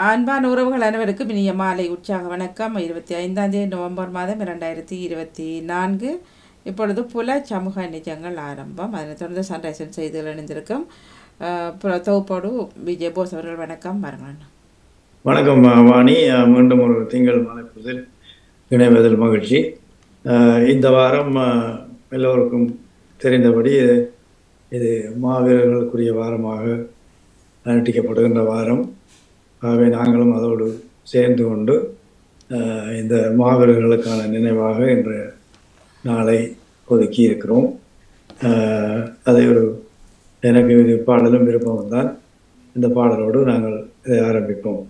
அன்பான உறவுகள் அனைவருக்கும் இனிய மாலை உற்சாக வணக்கம். 25 நவம்பர் மாதம் 2024. இப்பொழுது புல சமூக நிஜங்கள் ஆரம்பம். அதனைத் தொடர்ந்து சன்ரைசன் செய்திகள் இணைந்திருக்கும் தொகுப்போடு விஜய் போஸ் அவர்கள். வணக்கம் பாருங்கள். வணக்கம் வாணி. மீண்டும் ஒரு திங்கள் மாலை பொழுதில் இணைவதில் மகிழ்ச்சி. இந்த வாரம் எல்லோருக்கும் தெரிந்தபடி இது மாவீரர்களுக்குரிய வாரமாக அனுட்டிக்கப்படுகின்ற வாரம். ஆகவே நாங்களும் அதோடு சேர்ந்து கொண்டு இந்த மாவீரர்களுக்கான நினைவாக இன்று நாளை ஒதுக்கி இருக்கிறோம். அதை எனக்கு இது பாடலும் விருப்பம் தான். இந்த பாடலோடு நாங்கள் இதை ஆரம்பிப்போம்.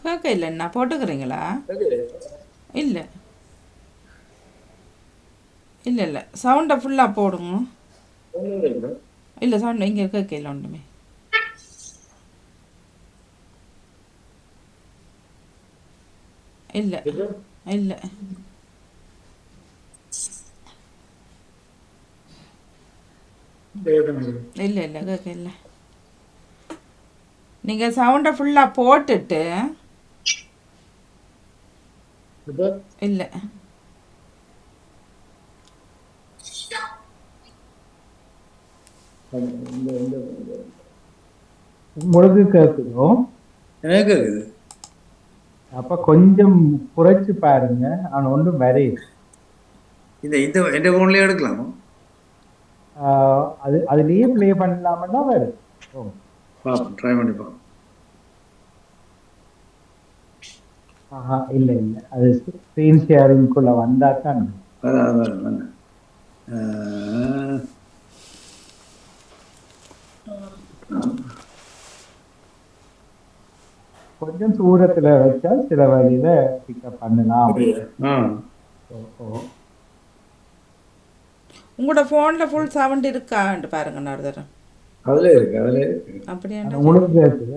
கேட்க இல்லைண்ணா, போட்டுக்கிறீங்களா? இல்லை இல்லை இல்லை, சவுண்டை ஃபுல்லாக போடுங்க. இல்லை சவுண்ட் இங்கே கேட்க இல்லை ஒன்றுமே. இல்லை இல்லை இல்லை இல்லை கேட்க இல்லை. நீங்கள் சவுண்டை ஃபுல்லாக போட்டுட்டு இல்லை உங்களுக்கு கேட்குதோ? எனக்கு கேட்குது. அப்ப கொஞ்சம் குறைச்சு பாருங்க. ஆனா ஒன்றும் வரையுது. இந்த எந்த ஃபோன்லேயே எடுக்கலாமா? அதுலேயே ப்ளே பண்ணலாம்னா வருது. ட்ரை பண்ணி பார்ப்போம். இல்லை இல்லை, அது ஸ்க்ரீன் ஷேரிங்குள்ள வந்தா தான். கொஞ்சம் தூரத்துல வச்சா சில வழியில பிக்கப் பண்ணலாம். உங்களோட ஃபோனில் ஃபுல் சவுண்ட் இருக்கான்ட்டு பாருங்க. நான் அதில் இருக்கு. அப்படியா? உங்களுக்கு கேட்குது?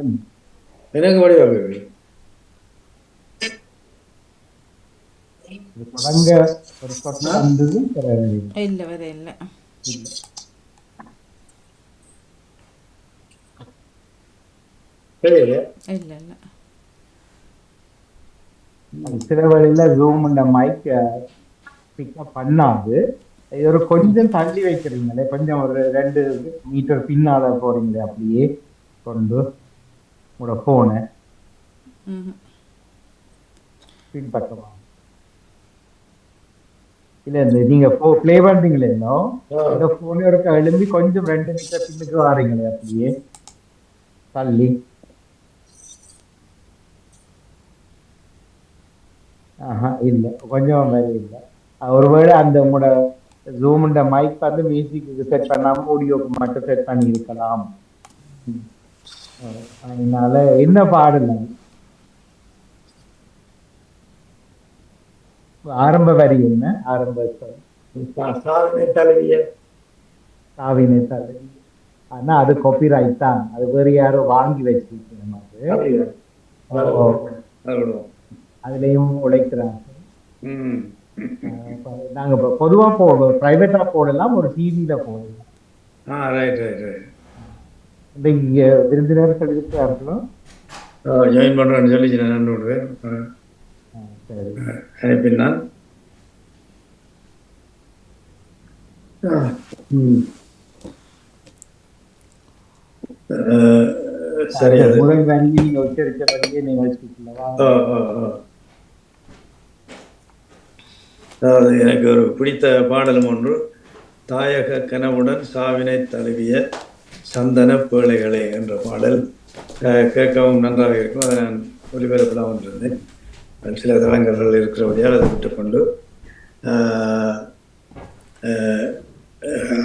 எனக்கு வடிவாக இருக்கு. தொடங்க ஒரு சொட்டு வந்தது. இல்லை வேற இல்லை. இல்லை இல்லை, சில வழியில ஜூம் இந்த மைக் பிக்கப் பண்ணாது. ஒரு கொஞ்சம் தள்ளி வைக்கிறீங்களே, கொஞ்சம் ஒரு 2 மீட்டர் பின்னால போறீங்களே, அப்படியே கொண்டு உங்களோட போனை பின்பற்றலாம். இல்ல இந்த நீங்க பிளே பண்றீங்களே, இந்த போனை ஒரு எழும்பி கொஞ்சம் 2 மீட்டர் பின்னுக்கு வாரீங்களே, அப்படியே தள்ளி. இல்லை கொஞ்சம் வேலை இல்லை. ஒருவேளை அந்த உங்களோட ஜூமுண்ட மைக் வந்து மியூசிக்கு செட் பண்ணாம ஆடியோக்கு மட்டும் செட் பண்ணி இருக்கலாம். அதனால என்ன பாடல ஆரம்ப வரி என்ன? ஆரம்ப சாவினை தலைவிய. ஆனா அது காப்பிரைட் தான். அது வேற யாரோ வாங்கி வச்சிருக்கணும். அதுலயும் உழைக்கிறாங்க. நாங்க பொதுவா பிரைவேட்டா போடலாம், ஒரு டிவியில போடலாம். இங்க விருந்தினர்கள் இருக்கிறார்களோ ஜாயின் பண்றேன்னு சொல்லி அனுப்பினா சரி. முதல் வங்கி நீங்க உச்சரிச்சபடியே நிகழ்ச்சிக்குள்ளவா? அதாவது எனக்கு ஒரு பிடித்த பாடலும் ஒன்று. தாயக கனவுடன் சாவினை தழுவிய சந்தன பேழைகளே என்ற பாடல் கேட்கவும் நன்றாக இருக்கும். அதை நான் ஒளிபரப்பலாம் வந்திருந்தேன். சில தளங்கர்கள் இருக்கிறபடியால் அதை விட்டுக்கொண்டு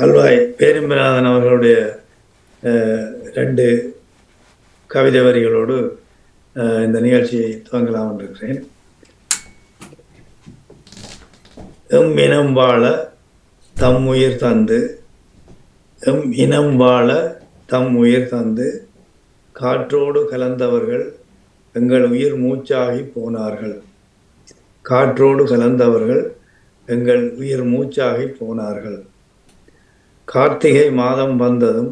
அல்வாய் பேரிம்பநாதன் அவர்களுடைய 2 கவிதை வரிகளோடு இந்த நிகழ்ச்சியை துவங்கலாம் என்றிருக்கிறேன். எம் இனம் வாழ தம் உயிர் தந்து, எம் இனம் வாழ தம் உயிர் தந்து காற்றோடு கலந்தவர்கள் எங்கள் உயிர் மூச்சாகி போனார்கள். காற்றோடு கலந்தவர்கள் எங்கள் உயிர் மூச்சாகி போனார்கள். கார்த்திகை மாதம் வந்ததும்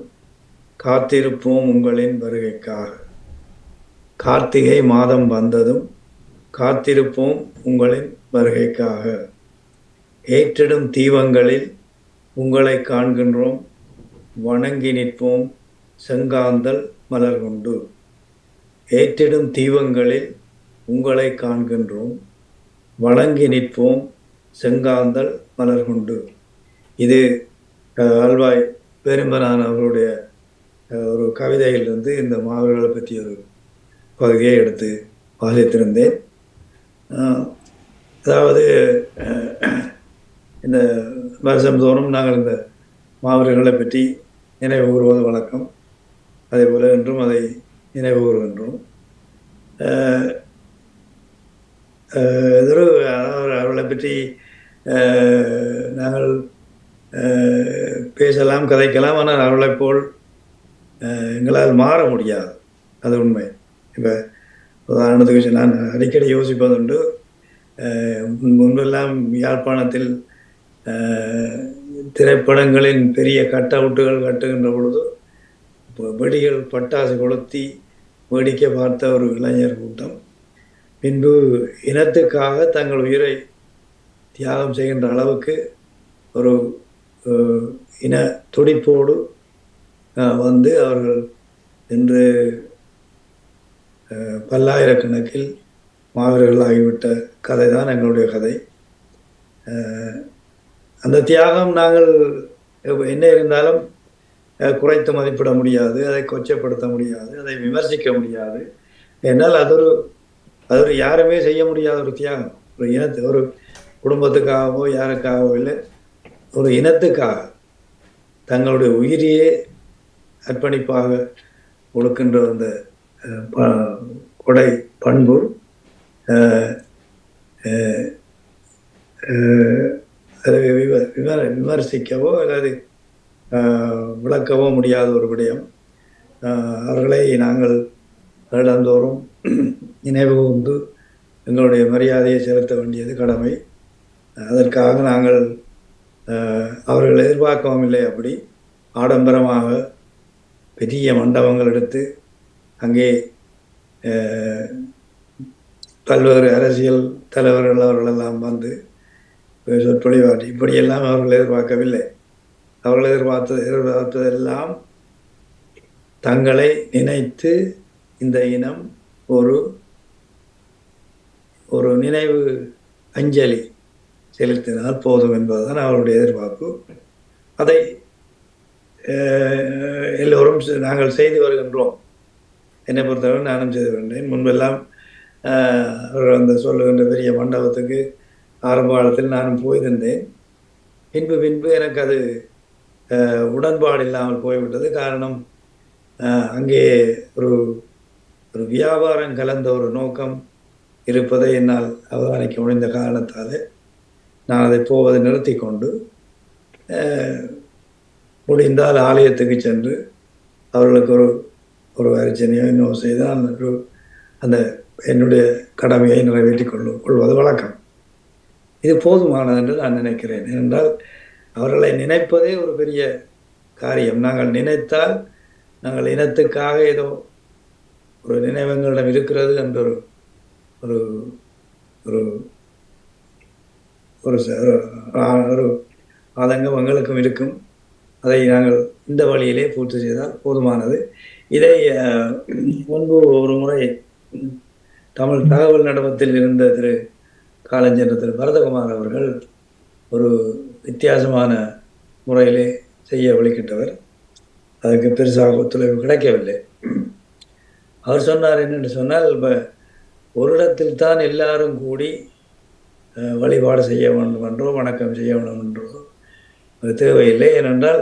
காத்திருப்போம் உங்களின் வருகைக்காக. கார்த்திகை மாதம் வந்ததும் காத்திருப்போம் உங்களின் வருகைக்காக. ஏற்றிடும் தீபங்களில் உங்களை காண்கின்றோம், வணங்கி நிற்போம் செங்காந்தல் மலர் கொண்டு. ஏற்றிடும் தீபங்களில் உங்களை காண்கின்றோம், வணங்கி நிற்போம் செங்காந்தல் மலர் கொண்டு. இது அல்வாய் பெரும்பனான் அவர்களுடைய ஒரு கவிதையிலிருந்து இந்த மாவீரர்களை பற்றி ஒரு பகுதியை எடுத்து வாசித்திருந்தேன். அதாவது இந்த வருஷந்தோறும் நாங்கள் இந்த மாவீரர்களை பற்றி நினைவு கூறுவது வழக்கம். அதே போல் இன்றும் அதை நினைவு கூறுகின்றோம். அவர்களை பற்றி நாங்கள் பேசலாம், கதைக்கலாம். ஆனால் அவர்களை போல் எங்களால் மாற முடியாது, அது உண்மை. இப்போ உதாரணத்துக்கு நான் அடிக்கடி யோசிப்பதுண்டு, முன்பெல்லாம் யாழ்ப்பாணத்தில் திரைப்படங்களின் பெரிய கட் அவுட்டுகள் கட்டுகின்ற பொழுது வெடிகள் பட்டாசு கொளுத்தி வேடிக்கை பார்த்த ஒரு இளைஞர் கூட்டம் பின்பு இனத்துக்காக தங்கள் உயிரை தியாகம் செய்கின்ற அளவுக்கு ஒரு இன துடிப்போடு வந்து அவர்கள் இன்று பல்லாயிரக்கணக்கில் மாவீரர்கள் ஆகிவிட்ட கதை தான் எங்களுடைய கதை. அந்த தியாகம் நாங்கள் என்ன இருந்தாலும் குறைத்து மதிப்பிட முடியாது, அதை கொச்சைப்படுத்த முடியாது, அதை விமர்சிக்க முடியாது. ஏன்னால் அது ஒரு யாருமே செய்ய முடியாத ஒரு தியாகம். ஒரு ஒரு குடும்பத்துக்காகவோ யாருக்காகவோ இல்லை, ஒரு இனத்துக்காக தங்களுடைய உயிரையே அர்ப்பணிப்பாக கொடுக்கின்ற அந்த கொடை பண்பு விமர்சிக்கவோ அல்லது விளக்கவோ முடியாத ஒரு விடயம். அவர்களை நாங்கள் வருடந்தோறும் நினைவு கூர்ந்து எங்களுடைய மரியாதையை செலுத்த வேண்டியது கடமை. அதற்காக நாங்கள் அவர்கள் எதிர்பார்க்கவும் இல்லை. அப்படி ஆடம்பரமாக பெரிய மண்டபங்கள் எடுத்து அங்கே பல்வேறு அரசியல் தலைவர்கள் அவர்களெல்லாம் வந்து சொற்பொழிவாற்றி இப்படியெல்லாம் அவர்கள் எதிர்பார்க்கவில்லை. அவர்கள் எதிர்பார்த்ததெல்லாம் தங்களை நினைத்து இந்த இனம் ஒரு நினைவு அஞ்சலி செலுத்தினால் போதும் என்பதுதான் அவருடைய எதிர்பார்ப்பு. அதை எல்லோரும் நாங்கள் செய்து வருகின்றோம். என்னை பொறுத்தவரை நானும் செய்து வருகின்றேன். முன்பெல்லாம் அந்த சொல்லுகின்ற பெரிய மண்டபத்துக்கு ஆரம்ப காலத்தில் நானும் போயிருந்தேன். பின்பு எனக்கு அது உடன்பாடு இல்லாமல் போய்விட்டது. காரணம், அங்கே ஒரு வியாபாரம் கலந்த ஒரு நோக்கம் இருப்பதை என்னால் அவதானிக்க முடிந்த காரணத்தால் நான் அதை போவதை நிறுத்தி கொண்டு முடிந்தால் ஆலயத்துக்கு சென்று அவர்களுக்கு ஒரு அர்ச்சனையோ இன்னும் செய்தால் அந்த என்னுடைய கடமையை நிறைவேற்றி கொள்வது வழக்கம். இது போதுமானது என்று நான் நினைக்கிறேன். ஏனென்றால் அவர்களை நினைப்பதே ஒரு பெரிய காரியம். நாங்கள் நினைத்தால் நாங்கள் இனத்துக்காக ஏதோ ஒரு நினைவங்களிடம் இருக்கிறது என்ற ஒரு ஒரு ஒரு ஆதங்கம் எங்களுக்கும் இருக்கும். அதை நாங்கள் இந்த வழியிலே பூர்த்தி செய்தால் போதுமானது. இதை முன்பு ஒரு முறை தமிழ் தகவல் நடவத்தில் இருந்த திரு காலஞ்சென்ற திரு பரதகுமார் அவர்கள் ஒரு வித்தியாசமான முறையிலே செய்ய வழிகிட்டவர். அதுக்கு பெருசாக ஒத்துழைப்பு கிடைக்கவில்லை. அவர் சொன்னார் என்னென்று சொன்னால், இப்போ ஒரு இடத்தில் தான் எல்லாரும் கூடி வழிபாடு செய்ய வேண்டும் என்றோ வணக்கம் செய்ய வேண்டும் என்றோ அது தேவையில்லை. ஏனென்றால்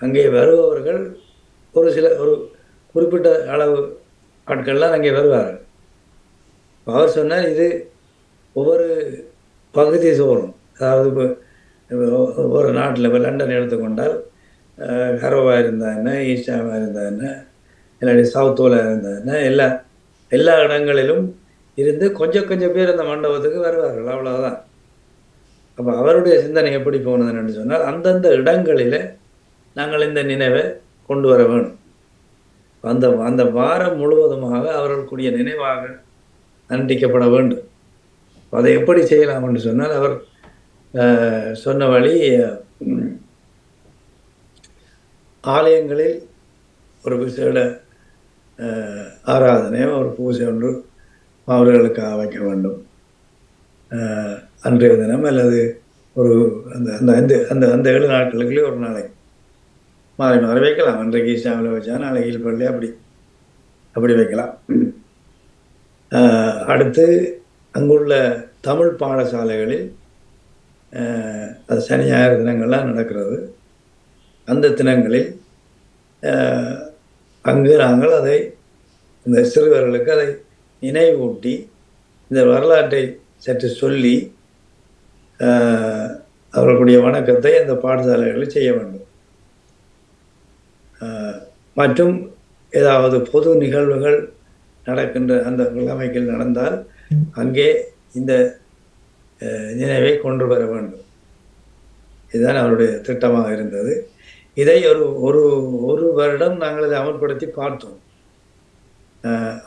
அங்கே வருபவர்கள் ஒரு குறிப்பிட்ட அளவு ஆட்கள்லாம் அங்கே வருவார்கள். அவர் சொன்னார், இது ஒவ்வொரு பகுதி தோறும், அதாவது இப்போ ஒவ்வொரு நாட்டில் இப்போ லண்டன் எடுத்துக்கொண்டால் ஹரோவாக இருந்தால் என்ன, ஈஸ்டாமாக இருந்தால் என்ன, இல்லாட்டி சவுத்தோல இருந்ததுன்னா எல்லா இடங்களிலும் இருந்து கொஞ்சம் கொஞ்சம் பேர் அந்த மண்டபத்துக்கு வருவார்கள், அவ்வளவுதான். அப்போ அவருடைய சிந்தனை எப்படி போனதுன்னு சொன்னால், அந்தந்த இடங்களில் நாங்கள் இந்த நினைவை கொண்டு வர வேணும். அந்த அந்த வாரம் முழுவதுமாக அவர்களுக்குரிய நினைவாக அனுஷ்டிக்கப்பட வேண்டும். அதை எப்படி செய்யலாம் என்று சொன்னால், அவர் சொன்ன வழி, ஆலயங்களில் ஒரு விசேட ஆராதனையோ ஒரு பூஜை ஒன்று அவர்களுக்காக வைக்க வேண்டும். அன்றைய தினம் அல்லது ஒரு அந்த அந்த அந்த அந்த 7 நாட்களுக்குள்ளே ஒரு நாளைக்கு மாறி மாறி வைக்கலாம். அன்றைக்கு ஈஸ்டாமில் வச்சா நாளைக்கு ஈல்பள்ளி அப்படி வைக்கலாம். அடுத்து அங்குள்ள தமிழ் பாடசாலைகளில் அது சனி ஞாயிறு தினங்கள்லாம் நடக்கிறது. அந்த தினங்களில் அங்கு நாங்கள் அதை இந்த சிறுவர்களுக்கு அதை நினைவூட்டி இந்த வரலாற்றை சற்று சொல்லி அவர்களுடைய வணக்கத்தை அந்த பாடசாலைகளில் செய்ய வேண்டும். மற்றும் ஏதாவது பொது நிகழ்வுகள் நடக்கின்ற அந்த கிழமைகள் நடந்தால் அங்கே இந்த நினைவை கொண்டு வர வேண்டும். இதுதான் அவருடைய திட்டமாக இருந்தது. இதை ஒரு வருடம் நாங்கள் அதை அமல்படுத்தி பார்த்தோம்.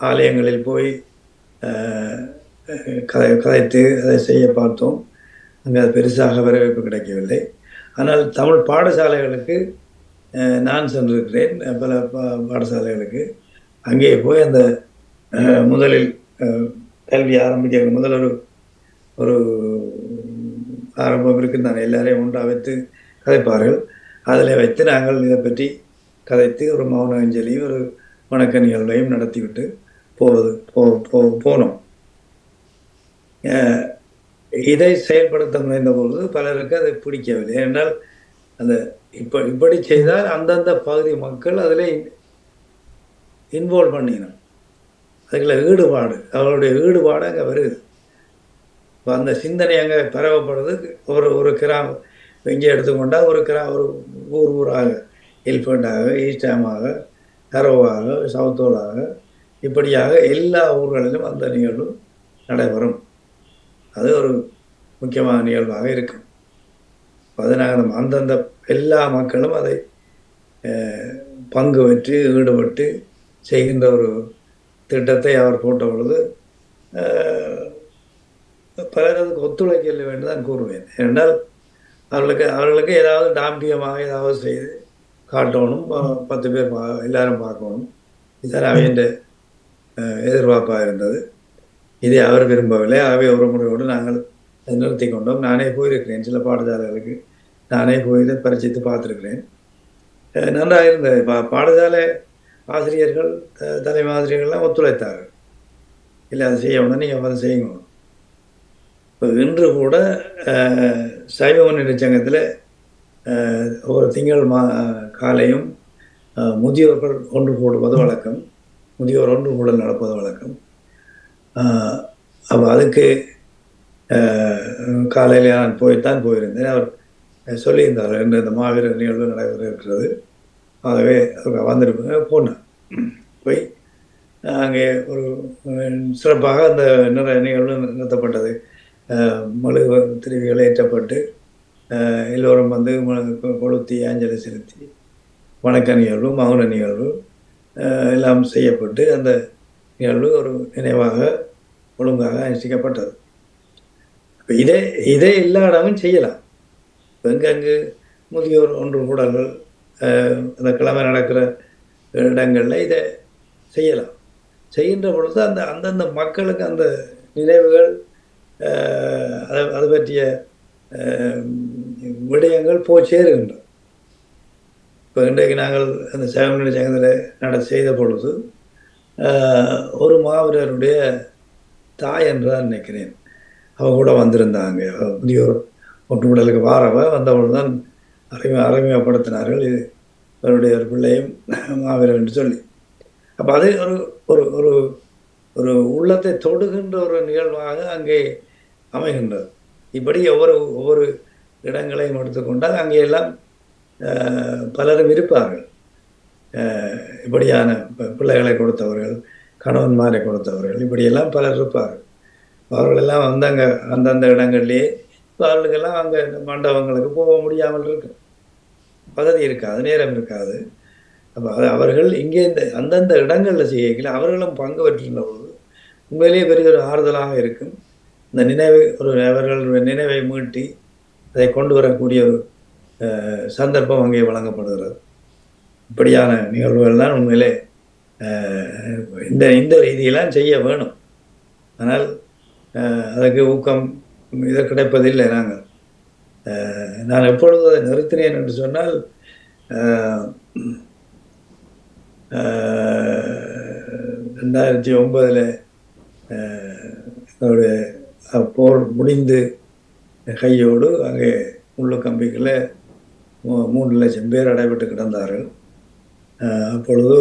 ஆலயங்களில் போய் கதைத்து அதை செய்ய பார்த்தோம். அங்கே அது பெருசாக வரவேற்பு கிடைக்கவில்லை. ஆனால் தமிழ் பாடசாலைகளுக்கு நான் சென்றிருக்கிறேன், பல பாடசாலைகளுக்கு. அங்கே போய் அந்த முதலில் கல்வி ஆரம்பிக்க முதல் ஒரு ஆரம்பம் இருக்குது. நான் எல்லாரையும் ஒன்றாக வைத்து கதைப்பார்கள். அதில் வைத்து நாங்கள் இதை பற்றி கதைத்து ஒரு மௌன அஞ்சலியும் ஒரு வணக்க நிகழ்வையும் நடத்திவிட்டு போனோம். இதை செயல்படுத்த முனைந்த பொழுது பலருக்கு அதை பிடிக்கவில்லை. ஏனென்றால் அந்த இப்படி செய்தால் அந்தந்த பகுதி மக்கள் அதில் இன்வால்வ் பண்ணிக்கணும். அதுக்குள்ள ஈடுபாடு, அவர்களுடைய ஈடுபாடு அங்கே வருது. இப்போ அந்த சிந்தனை அங்கே பரவப்படுறது. ஒரு கிராமம் இங்கே எடுத்துக்கொண்டால் ஒரு ஊராக எல்பண்டாக, ஈஸ்டாமாக, கரோவாக, சவுத்தோலாக, இப்படியாக எல்லா ஊர்களிலும் அந்த நிகழ்வும் நடைபெறும். அது ஒரு முக்கியமான நிகழ்வாக இருக்கும். அதை நாங்கள் அந்தந்த எல்லா மக்களும் அதை பங்கு பெற்று ஈடுபட்டு செய்கின்ற ஒரு திட்டத்தை அவர் போட்ட பொழுது பலர் அதுக்கு ஒத்துழைக்க வேண்டும் தான் கூறுவேன். ஏனென்றால் அவர்களுக்கு ஏதாவது டாம்பியமாக ஏதாவது செய்து காட்டணும், 10 பேர் எல்லாரும் பார்க்கணும். இதுதான் அவையின் எதிர்பார்ப்பாக இருந்தது. இதை அவர் விரும்பவில்லை. ஆகவே ஒரு முறையோடு நாங்கள் நிறுத்தி கொண்டோம். நானே போயிருக்கிறேன், சில பாடசாலைகளுக்கு நானே போய் இதை பரிசித்து பார்த்துருக்கிறேன். நன்றாக இருந்தது. பாடசாலை ஆசிரியர்கள், தலைமை ஆசிரியர்கள்லாம் ஒத்துழைத்தார்கள். இல்லை அதை செய்யணும், நீங்கள் அதை செய்யணும். இப்போ இன்று கூட சைவ முன்னேற்ற சங்கத்தில் ஒரு திங்கள் காலையும் முதியோர்கள் ஒன்று கூடுவது வழக்கம். முதியோர் ஒன்று கூடல் நடப்பது வழக்கம். அப்போ அதுக்கு காலையில் நான் போயிருந்தேன். அவர் சொல்லியிருந்தார், என்று இந்த மாவீரர் நிகழ்வு நடைபெற இருக்கிறது, ஆகவே வந்திருப்பேன். போனேன். போய் அங்கே ஒரு சிறப்பாக அந்த நிகழ்வு நடத்தப்பட்டது. மெழுகு திருவிகள் ஏற்றப்பட்டு எல்லோரும் வந்து கொளுத்தி அஞ்சலி செலுத்தி வணக்க நிகழ்வு, மௌன நிகழ்வு எல்லாம் செய்யப்பட்டு அந்த நிகழ்வு ஒரு நினைவாக ஒழுங்காக அனுஷ்டிக்கப்பட்டது. இதே எல்லா இடமும் செய்யலாம். எங்கெங்கு முதியோர் ஒன்று கூடல்கள் அந்த கிழமை நடக்கிற இடங்களில் இதை செய்யலாம். செய்கின்ற பொழுது அந்தந்த மக்களுக்கு அந்த நினைவுகள், அது பற்றிய விடயங்கள் போய் சேருகின்றன. இப்போ இன்றைக்கு நாங்கள் அந்த சைவமுன்னேற்ற சங்கத்தில் செய்த பொழுது ஒரு மாவீரருடைய தாய் என்று தான் நினைக்கிறேன், அவ கூட வந்திருந்தாங்க. முதியோர் ஒன்று உடலுக்கு வந்தவர்கள் தான் அறிமுகப்படுத்தினார்கள், இவருடைய ஒரு பிள்ளையும் மாவீரர் என்று சொல்லி. அப்போ அது ஒரு ஒரு ஒரு உள்ளத்தை தொடுகின்ற ஒரு நிகழ்வாக அங்கே அமைகின்றது. இப்படி ஒவ்வொரு இடங்களையும் எடுத்துக்கொண்டால் அங்கே எல்லாம் பலரும் இருப்பார்கள். இப்படியான பிள்ளைகளை கொடுத்தவர்கள், கணவன்மாரை கொடுத்தவர்கள், இப்படியெல்லாம் பலர் இருப்பார். அவர்களெல்லாம் வந்தாங்க அந்தந்த இடங்கள்லேயே அவர்களுக்கெல்லாம் அங்கே மண்டபங்களுக்கு போக முடியாமல் இருக்கு, வசதி இருக்காது, நேரம் இருக்காது. அப்போ அது அவர்கள் இங்கே இந்த அந்தந்த இடங்களில் செய்யல அவர்களும் பங்கு பெற்றிருந்த பொழுது உண்மையிலேயே பெரிய ஒரு ஆறுதலாக இருக்கும். இந்த நினைவை அவர்களுடைய நினைவை மீட்டி அதை கொண்டு வரக்கூடிய ஒரு சந்தர்ப்பம் அங்கே வழங்கப்படுகிறது. இப்படியான நிகழ்வுகள் தான் உண்மையிலே இந்த இந்த ரீதியெல்லாம் செய்ய வேணும். ஆனால் அதுக்கு ஊக்கம் இதை கிடைப்பதில்லை. நான் எப்பொழுது அதை நிறுத்தினேன் என்று சொன்னால் 2009 அதோடைய போர் முடிந்து கையோடு அங்கே முள்ளு கம்பிகளில் 3 லட்சம் பேர் அடைபட்டு கிடந்தார்கள். அப்பொழுது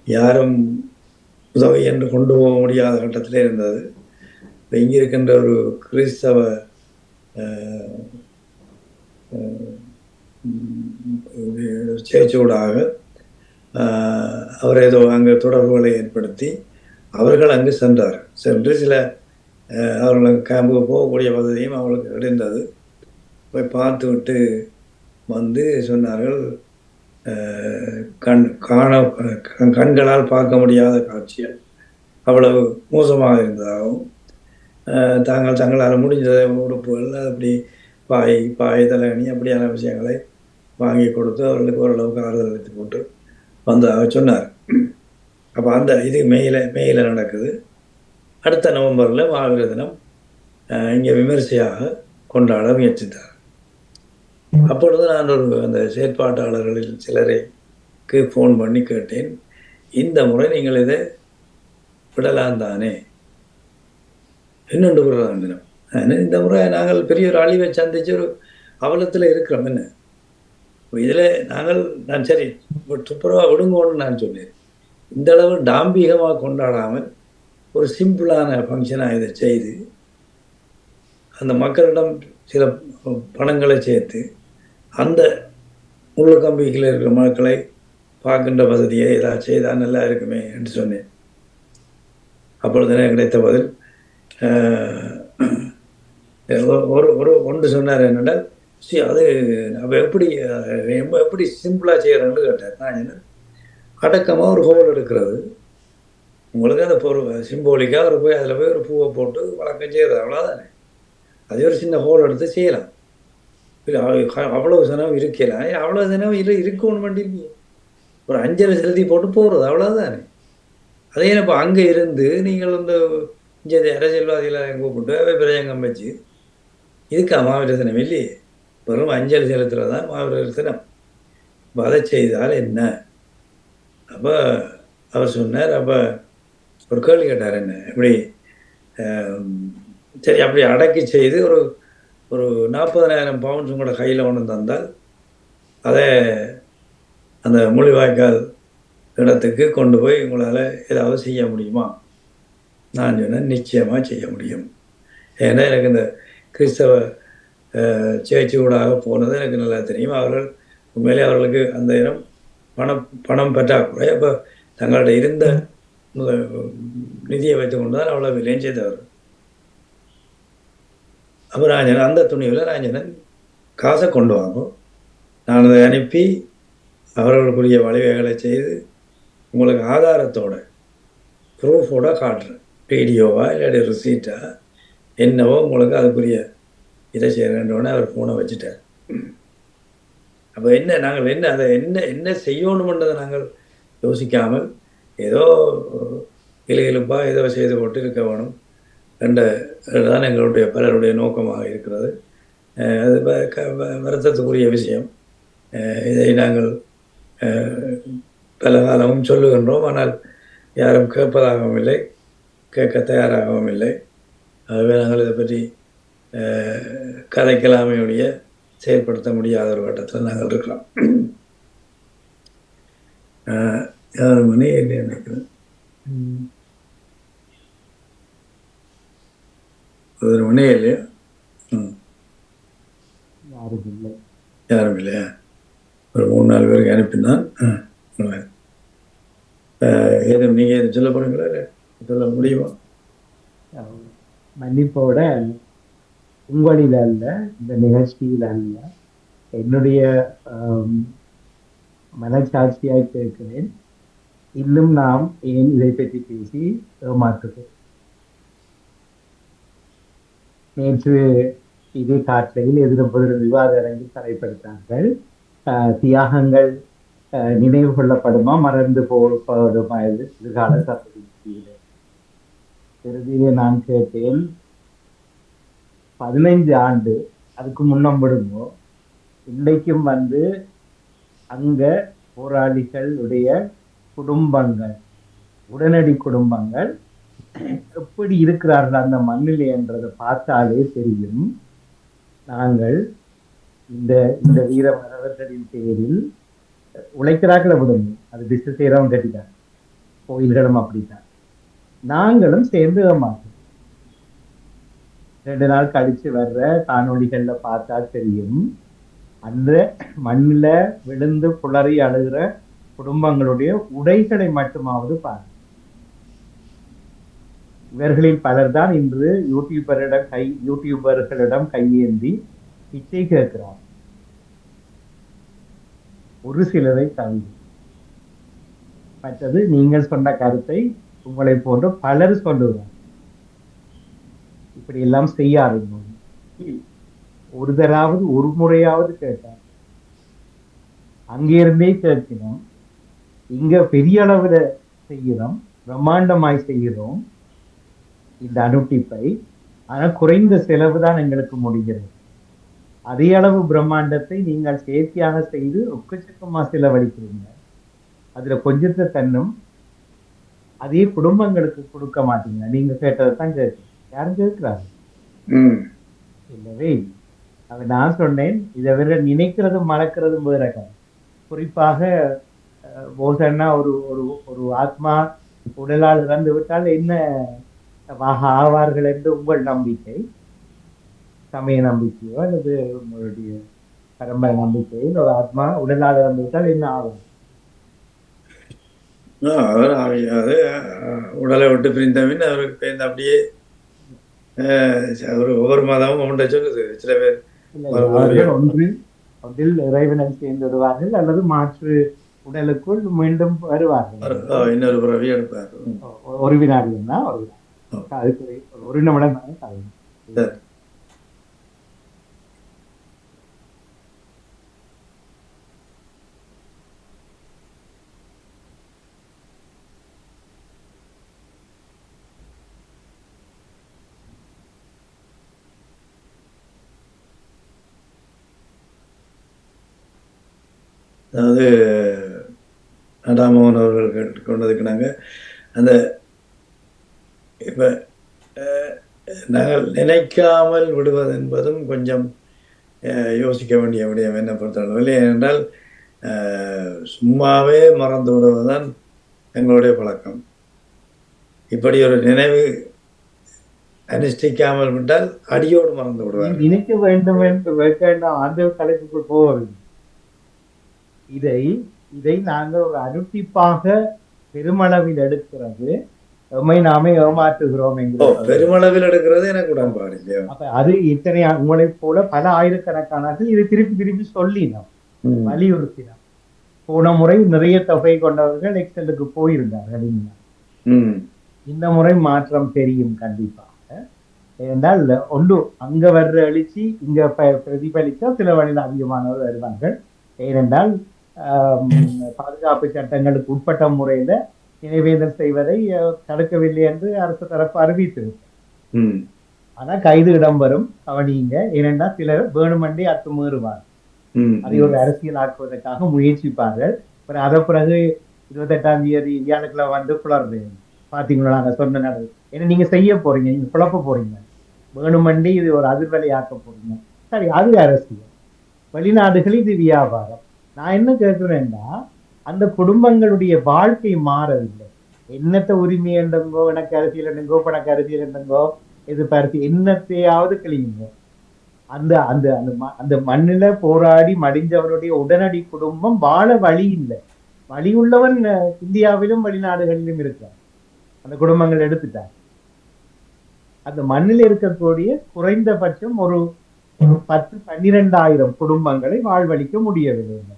யாரும் உதவி என்று கொண்டு போக முடியாத கட்டத்திலே இருந்தது. இங்கே இருக்கின்ற ஒரு கிறிஸ்தவ சேர்ச்சூடாக அவர் ஏதோ அங்கே தொடர்புகளை ஏற்படுத்தி அவர்கள் அங்கு சென்று சில அவர்களுக்கு கேம்புக்கு போகக்கூடிய வசதியும் அவர்களுக்கு கிடைந்தது. போய் பார்த்து விட்டு வந்து சொன்னார்கள், கண்களால் பார்க்க முடியாத காட்சிகள் அவ்வளவு மோசமாக இருந்ததாகவும் தங்களால் முடிஞ்சதை உடுப்புகள் அப்படி பாய் தலையணி அப்படியான விஷயங்களை வாங்கி கொடுத்து அவர்களுக்கு ஓரளவுக்கு ஆறுதல் அளித்து போட்டு வந்ததாக சொன்னார். அப்போ அந்த இது மேயில நடக்குது. அடுத்த நவம்பரில் மாவீரர் தினம் இங்கே விமர்சையாக கொண்டாட முயற்சித்தார். அப்பொழுது நான் அந்த செயற்பாட்டாளர்களில் சிலருக்கு ஃபோன் பண்ணி கேட்டேன், இந்த முறை நீங்கள் இதை விடலாம் தானே, இன்னொன்று விடுறதான் தினம். இந்த முறை நாங்கள் பெரிய ஒரு அழிவை சந்திச்சு ஒரு அவலத்தில் இருக்கிறோம். என்ன இதில் நான் சரி துப்புரவாக விடுங்கோன்னு நான் சொன்னேன். இந்த அளவு டாம்பீகமாக கொண்டாடாமல் ஒரு சிம்பிளான ஃபங்க்ஷனாக இதை செய்து அந்த மக்களிடம் சில பணங்களை சேர்த்து அந்த முள்ளு கம்பிகளில் இருக்கிற மக்களை பார்க்கின்ற வசதியை ஏதாவது செய்தால் நல்லா இருக்குமே என்று சொன்னேன். அப்பொழுது எனக்கு கிடைத்த பதில் ஒன்று சொன்னார், என்னென்றால் அது நம்ம எப்படி சிம்பிளாக செய்கிறேன்னு கேட்டார். நான் என்ன அடக்கமாக ஒரு ஹோல் எடுக்கிறது, உங்களுக்கு அந்த சிம்போலிக்காக போய் அதில் போய் ஒரு பூவை போட்டு வழக்கம் செய்கிறது, அவ்வளோதானே. அதே ஒரு சின்ன ஹோல் எடுத்து செய்யலாம். அவ்வளவு சனம் இருக்கலாம், அவ்வளோ சனம் இருக்கணும் வேண்டியிருக்கீங்க, ஒரு 5 செலுத்தி போட்டு போகிறது, அவ்வளோதானே. அதே இப்போ அங்கே இருந்து நீங்கள் இந்த இங்கே அரசியல்வாதிகளை கூப்பிட்டு பிரஜங்கம் வச்சு இதுக்கா மாவீரர் தினம் இல்லையே, வெறும் 5 செலுத்துறது தான் மாவீரர் தினம். இப்போ அதை செய்தால் என்ன? அப்போ அவர் சொன்னார், அப்போ ஒரு கேள்வி கேட்டார், என்ன இப்படி சரி அப்படி அடக்கி செய்து ஒரு 40,000 பவுண்ட்ஸ் உங்களோட கையில் ஒன்று தந்தால் அதை அந்த முள்ளிவாய்க்கால் இடத்துக்கு கொண்டு போய் உங்களால் ஏதாவது செய்ய முடியுமா? நான் சொன்னேன், நிச்சயமாக செய்ய முடியும். ஏன்னா எனக்கு இந்த கிறிஸ்தவ சேர்ச்சி ஊடாக போனது எனக்கு நல்லா தெரியும். அவர்கள் உண்மையிலே அவர்களுக்கு அந்த இடம் பணம் பற்றாக்குறை. அப்போ தங்களோட இருந்த நிதியை வைத்து கொண்டு தான் அவ்வளோ விலையும் செய்தவர். அப்போ ராஜன் அந்த துணிவில் ராஜனன் காசை கொண்டு வாங்கும், நான் அதை அனுப்பி அவர்களுக்குரிய வழிவகைகளை செய்து உங்களுக்கு ஆதாரத்தோட ப்ரூஃபோட காட்டுறேன், வீடியோவா இல்லாட்டி ரிசீட்டா என்னவோ உங்களுக்கு அதுக்குரிய இதை செய்கிறேன்றோடனே அவர் ஃபோனை வச்சுட்டார். அப்போ நாங்கள் அதை என்ன செய்யணுமென்றதை நாங்கள் யோசிக்காமல் ஏதோ இலையிலுப்பாக ஏதோ செய்து போட்டு இருக்க வேணும் தான் எங்களுடைய பலருடைய நோக்கமாக இருக்கிறது. அது வருத்தத்துக்குரிய விஷயம். இதை நாங்கள் பல காலமும் சொல்லுகின்றோம், ஆனால் யாரும் கேட்பதாகவும் இல்லை, கேட்க தயாராகவும் இல்லை. ஆகவே நாங்கள் இதை பற்றி கதைக்கலாமே ஒழிய செயல்படுத்த முடியாத ஒரு கட்டத்தில் நாங்கள் இருக்கிறோம். 6 மணி என்ன நினைக்கிறேன், 1 மணி இல்லையா? யாரும் இல்லையா? ஒரு 3-4 பேருக்கு அனுப்பினான். ஏதும் நீங்கள் எதுவும் சொல்ல போகிறீங்களா, இல்லை சொல்ல முடியுமா? மன்னிப்போட உங்களில் அல்ல, இந்த நிகழ்ச்சியில் அல்ல, என்னுடைய மனச்சாட்சியாய் கேட்கிறேன். இன்னும் நாம் ஏன் இதை பற்றி பேசி ஏமாற்றுகிறோம்? நேற்று இதே காற்றையில் எதிர்ப்பதில் விவாத அரங்கில் தலைப்படுத்தார்கள். தியாகங்கள் நினைவு கொள்ளப்படுமா, மறந்து போடுமா எதிர்கால சந்ததியிலே. இறுதியிலே நான் கேட்டேன், 15 ஆண்டு அதுக்கு முன்னம்பிடுமோ இன்றைக்கும் அங்க போராளிகளுடைய குடும்பங்கள், உடனடி குடும்பங்கள் எப்படி இருக்கிறார்கள் அந்த மண்ணிலே என்றதை பார்த்தாலே தெரியும். நாங்கள் இந்த இந்த வீர மரவர்களின் பேரில் உழைக்கிறாக்களை விடணும், அது பிசினஸ் செய்யறவங்க கட்டிட்டாங்க, கோயில்களும் அப்படித்தான். நாங்களும் சேர்ந்து மாட்டோம். 2 நாள் கழிச்சு வர்ற காணொளிகள்ல பார்த்தா தெரியும், அந்த மண்ணில விழுந்து புலறி அழுகிற குடும்பங்களுடைய உடைகளை மட்டுமாவது பாருங்க. இவர்களில் பலர் தான் இன்று யூடியூபர்களிடம் கையேந்தி பிச்சை கேட்கிறார், ஒரு சிலரை தவிர. மற்றது நீங்கள் சொன்ன கருத்தை உங்களை போன்ற பலர் சொல்லுவார், இப்படி எல்லாம் செய்யாருங்க. ஒரு முறையாவது கேட்டார். அங்கிருந்தே கேட்கிறோம், இங்க பெரிய அளவுல செய்கிறோம், பிரம்மாண்டமாய் செய்கிறோம் இந்த அனுட்டிப்பை. ஆனா குறைந்த செலவு தான் எங்களுக்கு முடிகிறது. அதே அளவு பிரம்மாண்டத்தை நீங்கள் செயற்கையாக செய்து ஒக்கச்சக்கமா செலவழிக்கிறீங்க. அதுல கொஞ்சத்தை தன்னும் அதே குடும்பங்களுக்கு கொடுக்க மாட்டீங்க. நீங்க கேட்டதைத்தான் கேட்க யாரும் கேட்கிறாரு இல்லவே. அது நான் சொன்னேன், இதை வேற நினைக்கிறதும் மறக்கிறதும் வேற. குறிப்பாக போசன்னா ஒரு ஒரு ஒரு ஆத்மா உடலால் இறந்து விட்டால் என்ன ஆவார்கள் என்று உங்கள் நம்பிக்கை, சமய நம்பிக்கையோ அல்லது உங்களுடைய பரம்பரை நம்பிக்கையோ, ஒரு ஆத்மா உடலால் இறந்து விட்டால் என்ன ஆகும்? அவர் அது உடலை விட்டு பிரிந்தபின் அவருக்கு அப்படியே ஒவ்வொரு மாதமும் ஒன்றை சொல்லுது. சில பேர் ஒன்றில் இறைவனை சேர்ந்து விடுவார்கள் அல்லது மாற்று உடலுக்குள் மீண்டும் வருவார்கள். இன்னொரு பிறவி எடுப்பார். ஒரு வினாடினா அதுக்கு ஒரு நிமிடம் தானே. அதாவது ராமோகன் அவர்கள் கொண்டதுக்குனாங்க அந்த இப்போ நாங்கள் நினைக்காமல் விடுவது என்பதும் கொஞ்சம் யோசிக்க வேண்டிய விடயம் என்ன பொறுத்தளவில். ஏனென்றால் சும்மாவே மறந்து விடுவதுதான் எங்களுடைய பழக்கம். இப்படி ஒரு நினைவு அனுஷ்டிக்காமல் விட்டால் அடியோடு மறந்து விடுவார். நினைக்க வேண்டும் என்று வேண்டாம் அந்த தலைப்புக்குள் போவது. இதை நாங்கள் ஒரு அனுட்டிப்பாக பெருமளவில் எடுக்கிறது நாமே ஏமாற்றுகிறோம் என்கிறோம். பெருமளவில் எடுக்கிறது எனக்கு உடன்பாடு இல்லையா? அப்ப அது இத்தனை உங்களை போல பல ஆயிரக்கணக்கானர்கள் இதை திருப்பி திருப்பி சொல்லினோம், வலியுறுத்தினோம். போன முறை நிறைய தொகை கொண்டவர்கள் எக்ஸலுக்கு போயிருந்தார்கள். இந்த முறை மாற்றம் தெரியும் கண்டிப்பாக. ஏனென்றால் ஒன்று அங்க வர்ற எழுச்சி இங்க பிரதிபலித்தா சில வழியில் அதிகமானவர் வருவார்கள். ஏனென்றால் பாதுகாப்பு சட்டங்களுக்கு உட்பட்ட முறையில நினைவேந்தல் செய்வதை தடுக்கவில்லை என்று அரசு தரப்பு அறிவித்திருக்கு. ஆனா கைது இடம்பெறும் கவனிங்க. ஏனென்றால் சிலர் வேணுமண்டி அத்துமீறுவார், அதை ஒரு அரசியல் ஆக்குவதற்காக முயற்சிப்பார்கள். அதை பிறகு 28ஆம் தேதி வியாழக்கிழமை புலர்ந்து பாத்தீங்களா நாங்க சொன்ன நடவு. ஏன்னா நீங்க செய்ய போறீங்க, நீங்க குழப்ப போறீங்க, வேணுமண்டி இது ஒரு அதிர்வலை ஆக்க போறீங்க. சரி, அது அரசியல். வெளிநாடுகளில் இது வியாபாரம். நான் என்ன கேட்கிறேன்னா, அந்த குடும்பங்களுடைய வாழ்க்கை மாறவில்லை. என்னத்த உரிமை என்றங்கோ, எனக்கு அரசியல் என்றங்கோ, பணக்கு அரசியல் என்றங்கோ, இது பருத்தி என்னத்தையாவது கிளியுங்க. அந்த அந்த அந்த மண்ணில போராடி மடிஞ்சவருடைய உடனடி குடும்பம் வாழ வழி இல்லை. வழி உள்ளவன் இந்தியாவிலும் வெளிநாடுகளிலும் இருக்கிறான். அந்த குடும்பங்கள் எடுத்துட்டார். அந்த மண்ணில் இருக்கக்கூடிய குறைந்தபட்சம் ஒரு 10-12,000 குடும்பங்களை வாழ்வழிக்க முடியவில்லை.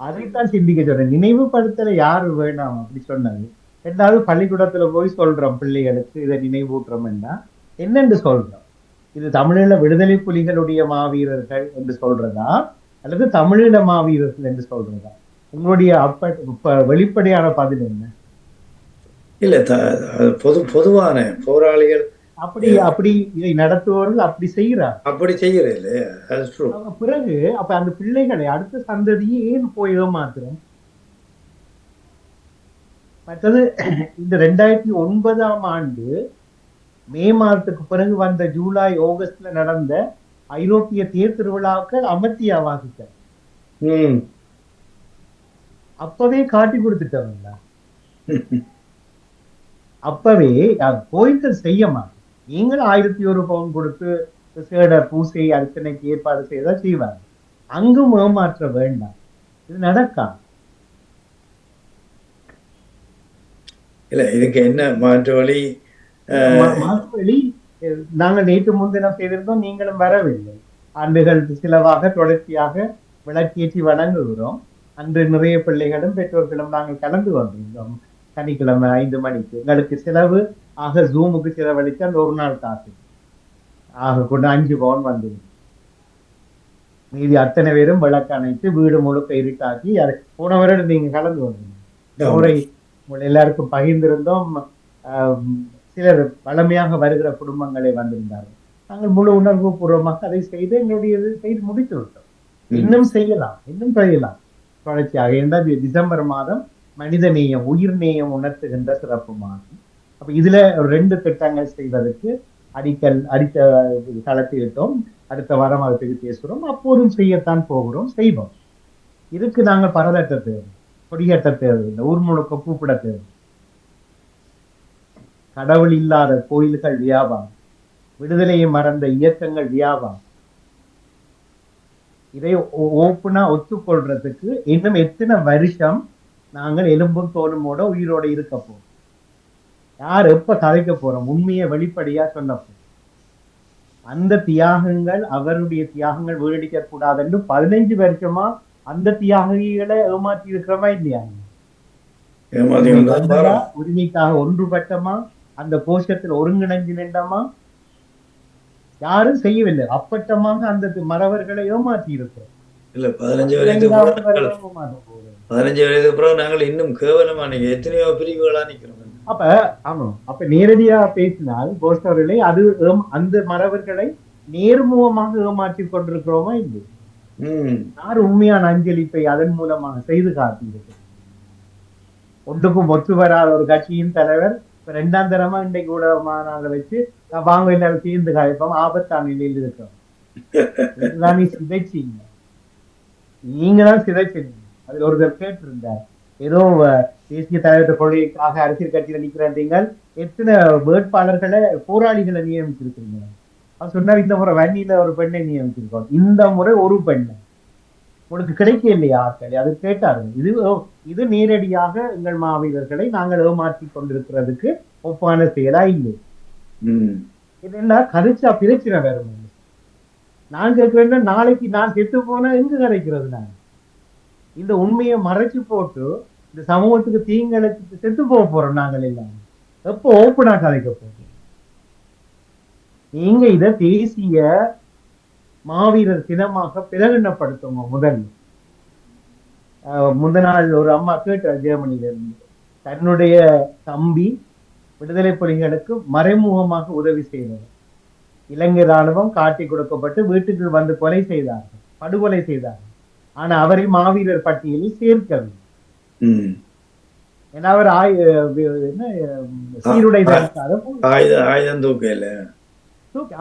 அதைத்தான் சிந்திக்க சொல்றேன். நினைவுபடுத்தல யாரு வேணாம் அப்படி சொன்னது. ரெண்டாவது பள்ளிக்கூடத்துல போய் சொல்றோம் பிள்ளைகளுக்கு இதை நினைவூட்டுறோம்னா என்னென்று சொல்றோம்? இது தமிழீழ விடுதலை புலிகளுடைய மாவீரர்கள் என்று சொல்றதா அல்லது தமிழீழ மாவீரர்கள் என்று சொல்றதா? உங்களுடைய வெளிப்படையான பதில் என்ன? இல்ல பொதுவான போராளிகள் அப்படி இதை நடத்துவவர்கள் அப்படி செய்யறாங்க. அப்படி செய்யறது பிறகு அப்ப அந்த பிள்ளைகளை அடுத்த சந்ததியை ஏன் போய் ஏமாத்துறோம்? மற்றது இந்த 2009ஆம் ஆண்டு மே மாதத்துக்கு பிறகு வந்த ஜூலை ஆகஸ்ட்ல நடந்த ஐரோப்பிய தேர் திருவிழாக்கள் அமர்த்தியாவாசிட்ட அப்பவே காட்டி கொடுத்துட்டவங்களா? அப்பவே கோயில்கள் செய்ய மாட்டோம். நீங்களும் 1001 பவுன் கொடுத்து சேட பூசை அர்ச்சனைக்கு ஏற்பாடு செய்தா செய்வாங்க. அங்கும் ஏமாற்ற வேண்டாம். இது நடக்காது. இல்ல இதுக்கு என்ன மாற்று வழி? நாங்கள் நேற்று முன்தினம் செய்திருந்தோம், நீங்களும் வரவில்லை. ஆண்டுகள் சிலவாக தொடர்ச்சியாக விளக்கேற்றி வழங்குகிறோம். அன்று நிறைய பிள்ளைகளும் பெற்றோர்களும் நாங்கள் கலந்து கொண்டிருந்தோம். சனிக்கிழமை 5 மணிக்கு எங்களுக்கு செலவு ஆக ஜூமுக்கு செலவழித்தால் ஒரு நாள் காசு ஆக கொண்டு 5 பவுன் வந்து மீதி அத்தனை பேரும் விளக்கு அணைத்து வீடு முழுக்க இருட்டாக்கி போன வருடம் நீங்க கலந்து வந்தீங்க. முறை எல்லாருக்கும் பகிர்ந்திருந்தோம். சிலர் பழமையாக வருகிற குடும்பங்களை வந்திருந்தார்கள். நாங்கள் முழு உணர்வு பூர்வமாக அதை செய்து எங்களுடைய செய்து முடித்து விட்டோம். இன்னும் செய்யலாம், இன்னும் செய்யலாம் தொடர்ச்சியாக. என்றால் டிசம்பர் மாதம் மனித நேயம், உயிர் நேயம் உணர்த்துகின்ற சிறப்பு மாதம். அப்ப இதுல 2 திட்டங்கள் செய்வதற்கு அடித்த களத்திட்டோம். அடுத்த வாரம் அதை பற்றி பேசுகிறோம். அப்போதும் செய்யத்தான் போகிறோம், செய்வோம். இதுக்கு நாங்கள் பரதட்ட தேவை, கொடிகட்ட தேவையில்லை, ஊர் முழுக்க கூப்பிட தேவை. கடவுள் இல்லாத கோயில்கள் வியாபாரம், விடுதலையை மறந்த இயக்கங்கள் வியாபாரம். இதை ஓப்பனா ஒத்துக்கொள்றதுக்கு இன்னும் எத்தனை வருஷம் நாங்கள் எலும்பும் தோலுமோட உயிரோட இருக்க போறோம்? யார் எப்ப கதைக்க போறோம்? உண்மையை வெளிப்படையா சொன்னப்போ அந்த தியாகங்கள், அவருடைய தியாகங்கள் வீழடிக்க கூடாதுன்னு 15 வருஷமா அந்த தியாகிகளை ஏமாற்றி இருக்கிறோமா இல்லையா? உரிமைக்காக ஒன்றுபட்டமா? அந்த கோஷத்தில் ஒருங்கிணைஞ்சு நின்றமா? யாரும் செய்யவில்லை. அப்பட்டமாக அந்த மறவர்களை ஏமாற்றி இருக்கிறோம். இல்ல 15 வயதுக்கு பிறகு நாங்கள் இன்னும் கேவலமா எத்தனையோ பிரிவுகளா நிக்கிறோம். அப்ப நேரடியா பேசினால் கோஷ்டவர்களை அது அந்த மறவர்களை நேர்முகமாக ஏமாற்றி கொண்டிருக்கிறோமா இல்லை? யார் உண்மையான அஞ்சலிப்பை அதன் மூலமாக செய்து காட்டியிருக்கிறது? ஒன்றுக்கும் ஒத்து வராத ஒரு கட்சியின் தலைவர் 2ஆம் தரமா இன்றைக்கு கூட மாநாடு வச்சு வாங்க எல்லாரும் சேர்ந்து காய்ப்போம், ஆபத்தான நிலையில் இருக்கிறோம். இதுதான் சிதைச்சிங்க, நீங்க தான் சிதைச்சிங்க. அதுல ஒருத்தர் கேட்டிருந்தார், ஏதோ தேசிய தலைவர் கொள்கைக்காக அரசியல் கட்சியில நிக்கிறீங்க, எத்தனை வேட்பாளர்களை போராளிகளை நியமிச்சிருக்கிறீங்க? அவர் சொன்னார், இந்த முறை வன்னியில ஒரு பெண்ணை நியமிச்சிருக்கோம், இந்த முறை ஒரு பெண்ணை. உங்களுக்கு கிடைக்க இல்லையா ஆட்கள்? அது கேட்டார்கள். இது நேரடியாக எங்கள் மாவீரர்களை நாங்கள் ஏமாற்றி கொண்டிருக்கிறதுக்கு ஒப்பான செயலா இல்லை. என்ன கதைச்சா பிரச்சனை வேற. நான் கேட்கிறேன், நாளைக்கு நான் செத்து போனா எங்க கதைக்கிறது? நான் இந்த உண்மையை மறைச்சு போட்டு இந்த சமூகத்துக்கு தீங்களுக்கு செத்து போக போறோம் நாங்கள் எல்லாம். எப்போ ஓப்பனா கதைக்க போறோம்? நீங்க இத தேசிய மாவீரர் தினமாக பிரகடனப்படுத்துங்க. முந்த நாள் ஒரு அம்மா கேட்டார் ஜெர்மனியில இருந்து, தன்னுடைய தம்பி விடுதலை புலிகளுக்கு மறைமுகமாக உதவி செய்தவர். இலங்கை ராணுவம் காட்டி கொடுக்கப்பட்டு வீட்டுக்கு வந்து கொலை செய்தார்கள், படுகொலை செய்தார்கள். ஆனா அவரை மாவீரர் பட்டியலில் சேர்க்கவில்லை. ஏன்னா அவர் சீருடை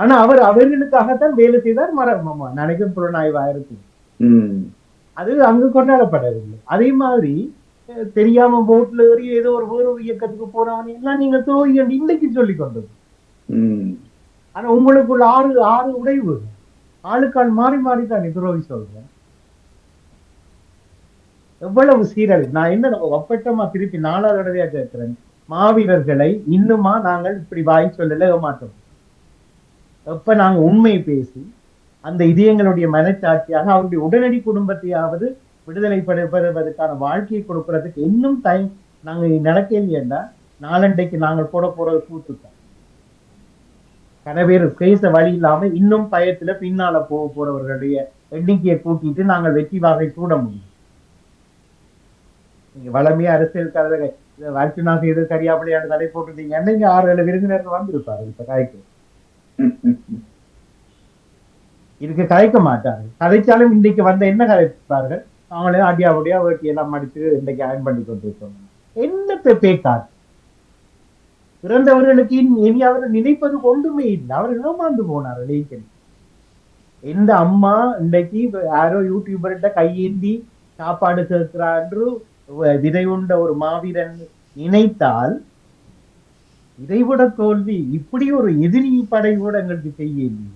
ஆனா அவர் அவர்களுக்காகத்தான் வேலை செய்தார். நினைக்கும் புலனாய்வு ஆயிருக்கு, அது அங்கு கொண்டாடப்படவில்லை. அதே மாதிரி தெரியாம போட்ல ஏறி ஏதோ ஒரு வேறு இயக்கத்துக்கு போறவன் எல்லாம் நீங்க துரோகி என்று இன்னைக்கு சொல்லி கொண்டது. ஆனா உங்களுக்குள்ள ஆறு உடைவு, ஆளுக்கால் மாறி மாறி தானே துரோகி சொல்றேன். எவ்வளவு சீரழி. நான் என்ன ஒப்பட்டமா திருப்பி 4வது தடவையா கேட்கிறேன், மாவீரர்களை இன்னுமா நாங்கள் இப்படி வாய் சொல்லல ஏமாற்றோம்? எப்ப நாங்க உண்மை பேசி அந்த இதயங்களுடைய மனச்சாட்சியாக அவருடைய உடனடி குடும்பத்தையாவது விடுதலை பெறுவதற்கான வாழ்க்கையை கொடுக்கறதுக்கு இன்னும் டைம் நாங்க நடக்கலையேண்டா, நாளண்டைக்கு நாங்கள் போட போறது கூத்துத்தான். கனவேறு பேச வழி இல்லாம இன்னும் பயத்துல பின்னால போறவர்களுடைய எண்ணிக்கையை கூட்டிட்டு நாங்கள் வெற்றி வாகை சூட முடியும். நீங்க வளமையா அரசியல் கதை அர்ச்சுனா செய்து கரியாப்படியான தடை போட்டுட்டீங்கன்னா இங்க 6-7 விருந்தினர்கள் வந்திருப்பாரு. இப்ப காய்க்கு இதுக்கு கதைக்க மாட்டார்கள். கதைச்சாலும் இன்றைக்கு வந்த என்ன கதைப்பார்கள், அவங்களே அடியாபடியா வேட்டி எல்லாம் மடித்து இன்றைக்கு அயன் பண்ணி கொண்டிருக்கோம். என்னத்தை பேக்காது பிறந்தவர்களுக்கு இனி அவர் நினைப்பது ஒன்றுமே இல்லை. அவர் ஏமாந்து போனார்கள். எந்த அம்மா இன்றைக்கு யாரோ யூடியூபர்கிட்ட கையேந்தி சாப்பாடு சேர்க்கிறான்று விதை உண்ட ஒரு மாவீரன் நினைத்தால் இதைவிட தோல்வி இப்படி ஒரு எதிரி படை கூட எங்களுக்கு செய்ய இல்லை.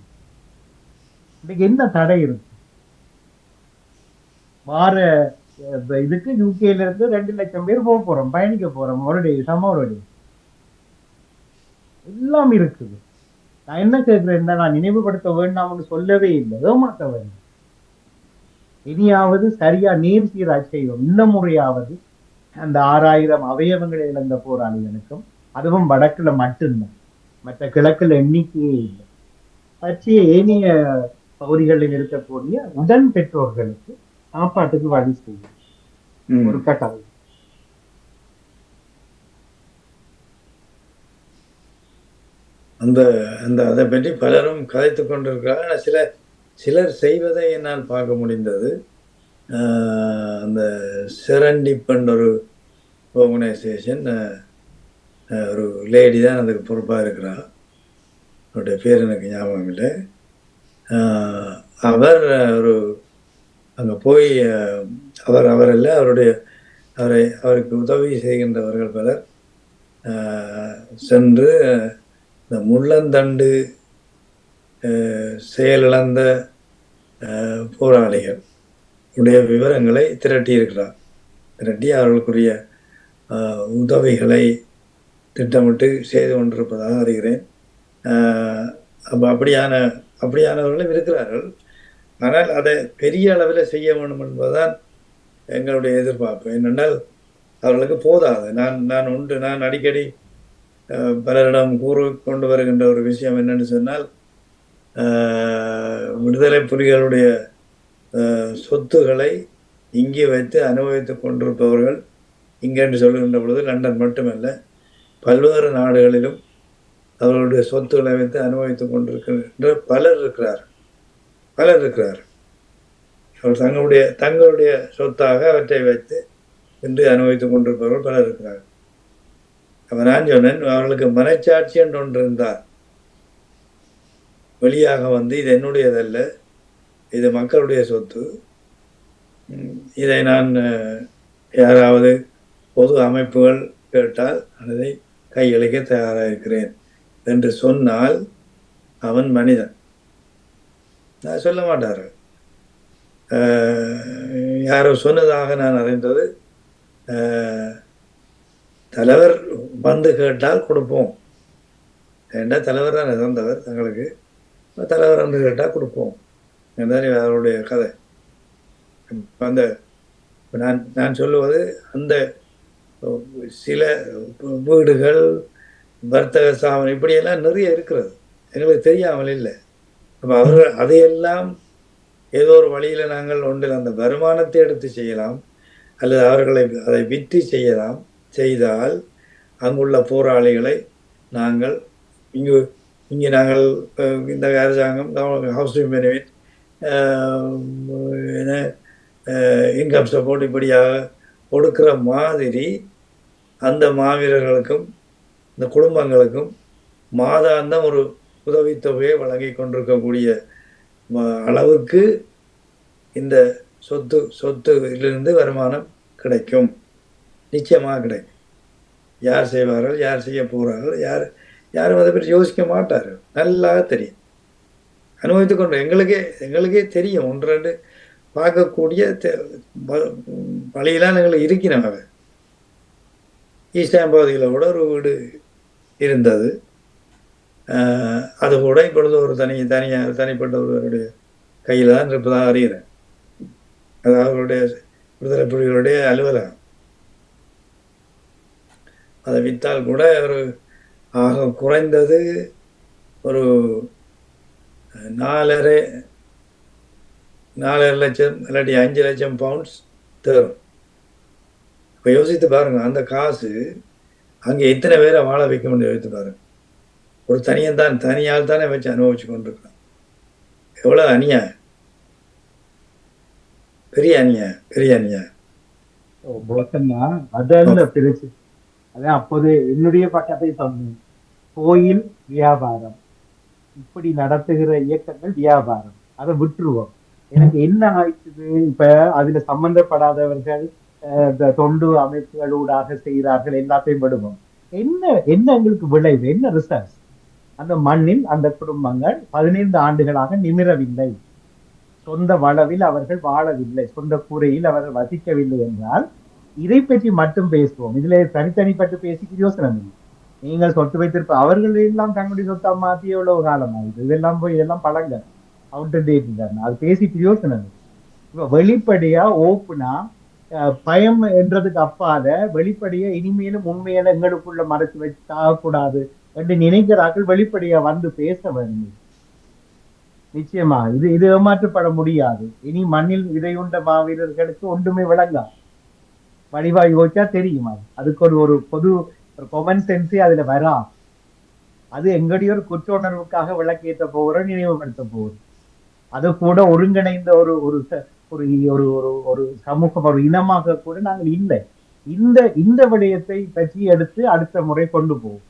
இன்னைக்கு என்ன தடை இருக்கு? வார இதுக்கு யூகேல இருந்து 2 லட்சம் பேர் போக போறோம், பயணிக்க போறோம். ஒரு சம்மர் எல்லாம் இருக்குது. நான் என்ன கேட்கிறேன், நான் நினைவுபடுத்த வேண்டாம்னு சொல்லவே இல்லை, ஏமாற்ற வேண்டும். இனியாவது சரியா நீர் சீரா செய்வோம். இந்த முறையாவது அந்த 6000 அவயவங்களை இழந்த போராளிகளுக்கும், அதுவும் வடக்குல மட்டும்தான், மற்ற கிழக்குல எண்ணிக்கையே இல்லை, பற்றிய ஏனைய பகுதிகளில் இருக்கக்கூடிய உடன் பெற்றோர்களுக்கு சாப்பாட்டுக்கு வழி செய்யும் ஒரு கட்டளை. அந்த அந்த அதை பற்றி பலரும் கதைத்து கொண்டிருக்கிறார்கள். சிலர் செய்வதை என்னால் பார்க்க முடிந்தது. அந்த செரண்டிப்பன் ஒரு ஆர்கனைசேஷன், ஒரு லேடி தான் அதுக்கு பொறுப்பாக இருக்கிறார். அவருடைய பேர் எனக்கு ஞாபகம் இல்லை. அவர் ஒரு அங்கே போய் அவரல்ல அவருக்கு உதவி செய்கின்றவர்கள் பலர் சென்று இந்த முள்ளந்தண்டு செயலிழந்த போராளிகள் உடைய விவரங்களை திரட்டியிருக்கிறார். திரட்டி அவர்களுக்குரிய உதவிகளை திட்டமிட்டு செய்து கொண்டிருப்பதாக அறிகிறேன். அப்படியானவர்களும் இருக்கிறார்கள். ஆனால் அதை பெரிய அளவில் செய்ய வேண்டும் என்பதுதான் எங்களுடைய எதிர்பார்ப்பு. என்னென்றால் அவர்களுக்கு போதாது. நான் அடிக்கடி பலரிடம் கொண்டு வருகின்ற ஒரு விஷயம் என்னென்னு சொன்னால், விடுதலை புலிகளுடைய சொத்துக்களை இங்கே வைத்து அனுபவித்துக் கொண்டிருப்பவர்கள் இங்கென்று சொல்லுகின்ற பொழுது லண்டன் மட்டுமல்ல, பல்வேறு நாடுகளிலும் அவர்களுடைய சொத்துக்களை வைத்து அனுபவித்துக் கொண்டிருக்கின்ற பலர் இருக்கிறார். அவர்கள் தங்களுடைய சொத்தாக அவற்றை வைத்து இன்று அனுபவித்துக் கொண்டிருப்பவர்கள் பலர் இருக்கிறார்கள். அப்ப நான் சொன்னேன், அவர்களுக்கு மனச்சாட்சி என்று ஒன்று இருந்தால் வெளியாக வந்து இது என்னுடையதல்ல, இது மக்களுடைய சொத்து, இதை நான் யாராவது பொது அமைப்புகள் கேட்டால் அதை கையளிக்க தயாராக இருக்கிறேன் என்று சொன்னால் அவன் மனிதன். நான் சொல்ல மாட்டார். யாரோ சொன்னதாக நான் அறிந்தது, தலைவர் வந்து கேட்டால் கொடுப்போம். ஏண்டா தலைவர் தான் இறந்தவர், தங்களுக்கு தலைவர் வந்து கேட்டால் கொடுப்போம் என்றால் அவருடைய கதை. அந்த நான் சொல்லுவது, அந்த சில வீடுகள், வர்த்தக ஸ்தாபனம் இப்படியெல்லாம் நிறைய இருக்கிறது, எங்களுக்கு தெரியாமல் இல்லை. அப்போ அவர்கள் அதையெல்லாம் ஏதோ ஒரு வழியில் நாங்கள் ஒன்றில் அந்த வருமானத்தை எடுத்து செய்யலாம், அல்லது அவர்களை அதை விற்று செய்யலாம். செய்தால் அங்குள்ள போராளிகளை நாங்கள் இங்கே நாங்கள் இந்த அரசாங்கம் ஹவுசிங் பெனிஃபிட், இன்கம் சப்போர்ட் இப்படியாக கொடுக்கிற மாதிரி அந்த மாவீரர்களுக்கும் இந்த குடும்பங்களுக்கும் மாதாந்தம் ஒரு உதவித்தொகையை வழங்கி கொண்டிருக்கக்கூடிய அளவுக்கு இந்த சொத்திலிருந்து வருமானம் கிடைக்கும், நிச்சயமாக கிடைக்கும். யார் செய்வார்கள், யார் செய்ய போகிறார்கள், யாரும் அதை பற்றி யோசிக்க மாட்டார்கள். நல்லா தெரியும், அனுபவித்து கொண்டு எங்களுக்கே தெரியும். 1-2 பார்க்கக்கூடிய வழியெல்லாம் எங்களுக்கு இருக்கிறாங்க. ஈஸ்டாம் பகுதியில் கூட ஒரு வீடு இருந்தது. அது கூட இப்பொழுது ஒரு தனிப்பட்ட ஒருவருடைய கையில் தான் இருப்பதாக அறிகிறேன். அது அவர்களுடைய விடுதலை புலிகளுடைய அலுவலகம். அதை விற்றால் கூட ஒரு ஆக குறைந்தது ஒரு 4.5 லட்சம் இல்லாட்டி 5 லட்சம் பவுண்ட்ஸ் தேரும். இப்போ யோசித்து பாருங்க, அந்த காசு அங்கே எத்தனை பேரை வாழ வைக்க முடியும் யோசித்து பாருங்க. ஒரு தனியால் தானே வச்சு அனுபவிச்சு கொண்டிருக்கான். எவ்வளோ அநியாயம், பெரிய அநியாயம். அதான் பிரிச்சு அதான் அப்போது என்னுடைய பக்கத்தை சொன்னேன். கோயில் வியாபாரம், இப்படி நடத்துகிற இயக்கங்கள் வியாபாரம், அதை விட்டுருவோம். எனக்கு என்ன ஆயிடுச்சு, இப்ப அதுல சம்பந்தப்படாதவர்கள் தொண்டு அமைப்புகளூடாக செய்கிறார்கள், எல்லாத்தையும் விடுவோம். என்ன என்ன எங்களுக்கு விளைவு, என்ன ரிசர்ச்? அந்த மண்ணில் அந்த குடும்பங்கள் 15 ஆண்டுகளாக நிமிரவில்லை, சொந்த வளவில் அவர்கள் வாழவில்லை, சொந்த கூரையில் அவர்கள் வசிக்கவில்லை என்றால் இதை பற்றி மட்டும் பேசுவோம். இதுல தனித்தனிப்பட்டு பேசி யோசனம் இல்லை. நீங்கள் சொத்து வைத்திருப்ப அவர்கள் எல்லாம் தங்களுடைய சொத்தா மாத்தி எவ்வளவு காலம் ஆகுது. இதெல்லாம் போய் இதெல்லாம் பழங்க அவுட் டேட் தான். அது பேசி யோசனம். இப்ப வெளிப்படையா ஓப்புனா பயம் என்றதுக்கு அப்பாத வெளிப்படையா இனிமேலும் உண்மையில எங்களுக்குள்ள மறைச்சு வச்சு ஆகக்கூடாது என்று நினைக்கிறார்கள். வெளிப்படையா வந்து பேச வேண்டும். நிச்சயமா இது ஏமாற்றப்பட முடியாது. இனி மண்ணில் விதையுண்ட மாவீரர்களுக்கு ஒன்றுமே விளங்காது. வடிவா யோசிச்சா தெரியுமா, அதுக்கு ஒரு பொது ஒரு காமன் சென்ஸே அதுல வரா. அது எங்களுடைய ஒரு குற்ற உணர்வுக்காக விளக்கேற்ற போகிறோம், நினைவுபடுத்த போகிறோம். அது கூட ஒருங்கிணைந்த ஒரு ஒரு ஒரு ஒரு ஒரு சமூகம், ஒரு இனமாக கூட நாங்கள் இல்லை. இந்த விடயத்தை பற்றி எடுத்து அடுத்த முறை கொண்டு போவோம்.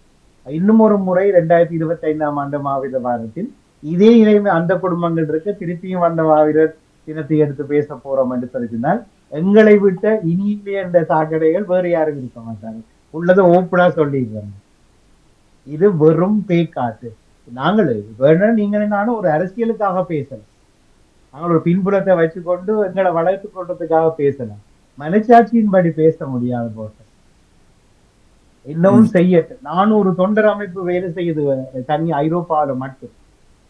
இன்னும் ஒரு முறை 2025ஆம் ஆண்டு மாவீர வாரத்தில் இதே நிலைமை அந்த குடும்பங்கள் இருக்க திருப்பியும் வந்த மாவீரர் தினத்தை எடுத்து பேச போறோம் என்று சொல்லினால் எங்களை விட்ட இனிமே அந்த சாக்கடைகள் வேறு யாரும் இருக்க மாட்டாங்க. உள்ளதை ஓப்பனா சொல்லிடுறாங்க. இது வெறும் பேக்காட்டு. நாங்கள் வேணும் நீங்க நானும் ஒரு அரசியலுக்காக பேசலாம், நாங்கள் ஒரு பின்புலத்தை வச்சுக்கொண்டு எங்களை வளர்த்து கொள்றதுக்காக பேசலாம். மனச்சாட்சியின்படி பேச முடியாத போட்ட இன்னமும் செய்யட்டு. 400 தொண்டர் அமைப்பு வேலை செய்யுது தனி ஐரோப்பாவில மட்டும்,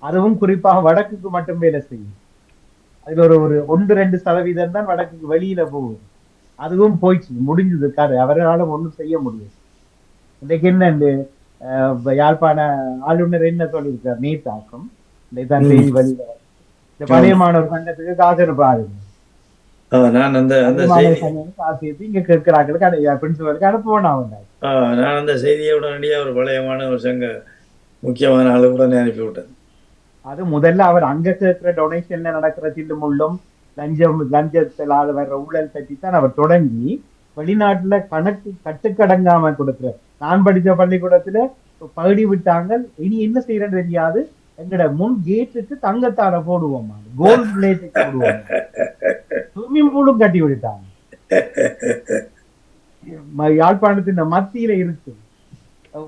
அதுவும் குறிப்பாக வடக்குக்கு மட்டும் வேலை செய்யும். அதுல ஒரு 1-2% தான் வடக்குக்கு வெளியில போகுது. அதுவும் போயிடுச்சு, முடிஞ்சது கதை. அவரால் ஒன்றும் செய்ய முடியாது. இன்னைக்கு என்ன இந்த யாழ்ப்பாண ஆளுநர் என்ன சொல்லியிருக்கார், நேத்தாக்கும் தான் செய்தி வெளியில இந்த பழைய மாணவர் சங்கத்துக்கு காசு பாருங்க, நான் அந்த காசு இங்க கேட்கிறாங்களுக்கு பிரின்சிபலுக்கு அனுப்புவோம். நான் அந்த செய்தியை உடனடியாக ஒரு பழைய மாணவர் சங்க முக்கியமான ஆளு உடனே அனுப்பிவிட்டேன். அது முதல்ல அவர் அங்க கேட்கிற டொனேஷன்ல நடக்கிற தில்லுமுள்ளும் லஞ்சத்தில் வர்ற ஊழல் பற்றி தான் அவர் தொடங்கி வெளிநாட்டுல கணக்கு கட்டுக்கடங்காம கொடுக்குற. நான் படித்த பள்ளிக்கூடத்துல பகுதி விட்டாங்க, இனி என்ன செய்யறது தெரியாது, எங்கட முன் கேட்டுக்கு தங்கத்தால போடுவோம், கோல்டு பிளேட்டுக்கு போடுவோம், ஸ்விம்மிங் பூலும் கட்டி விட்டாங்க. யாழ்ப்பாணத்தின் மத்தியில இருக்கு.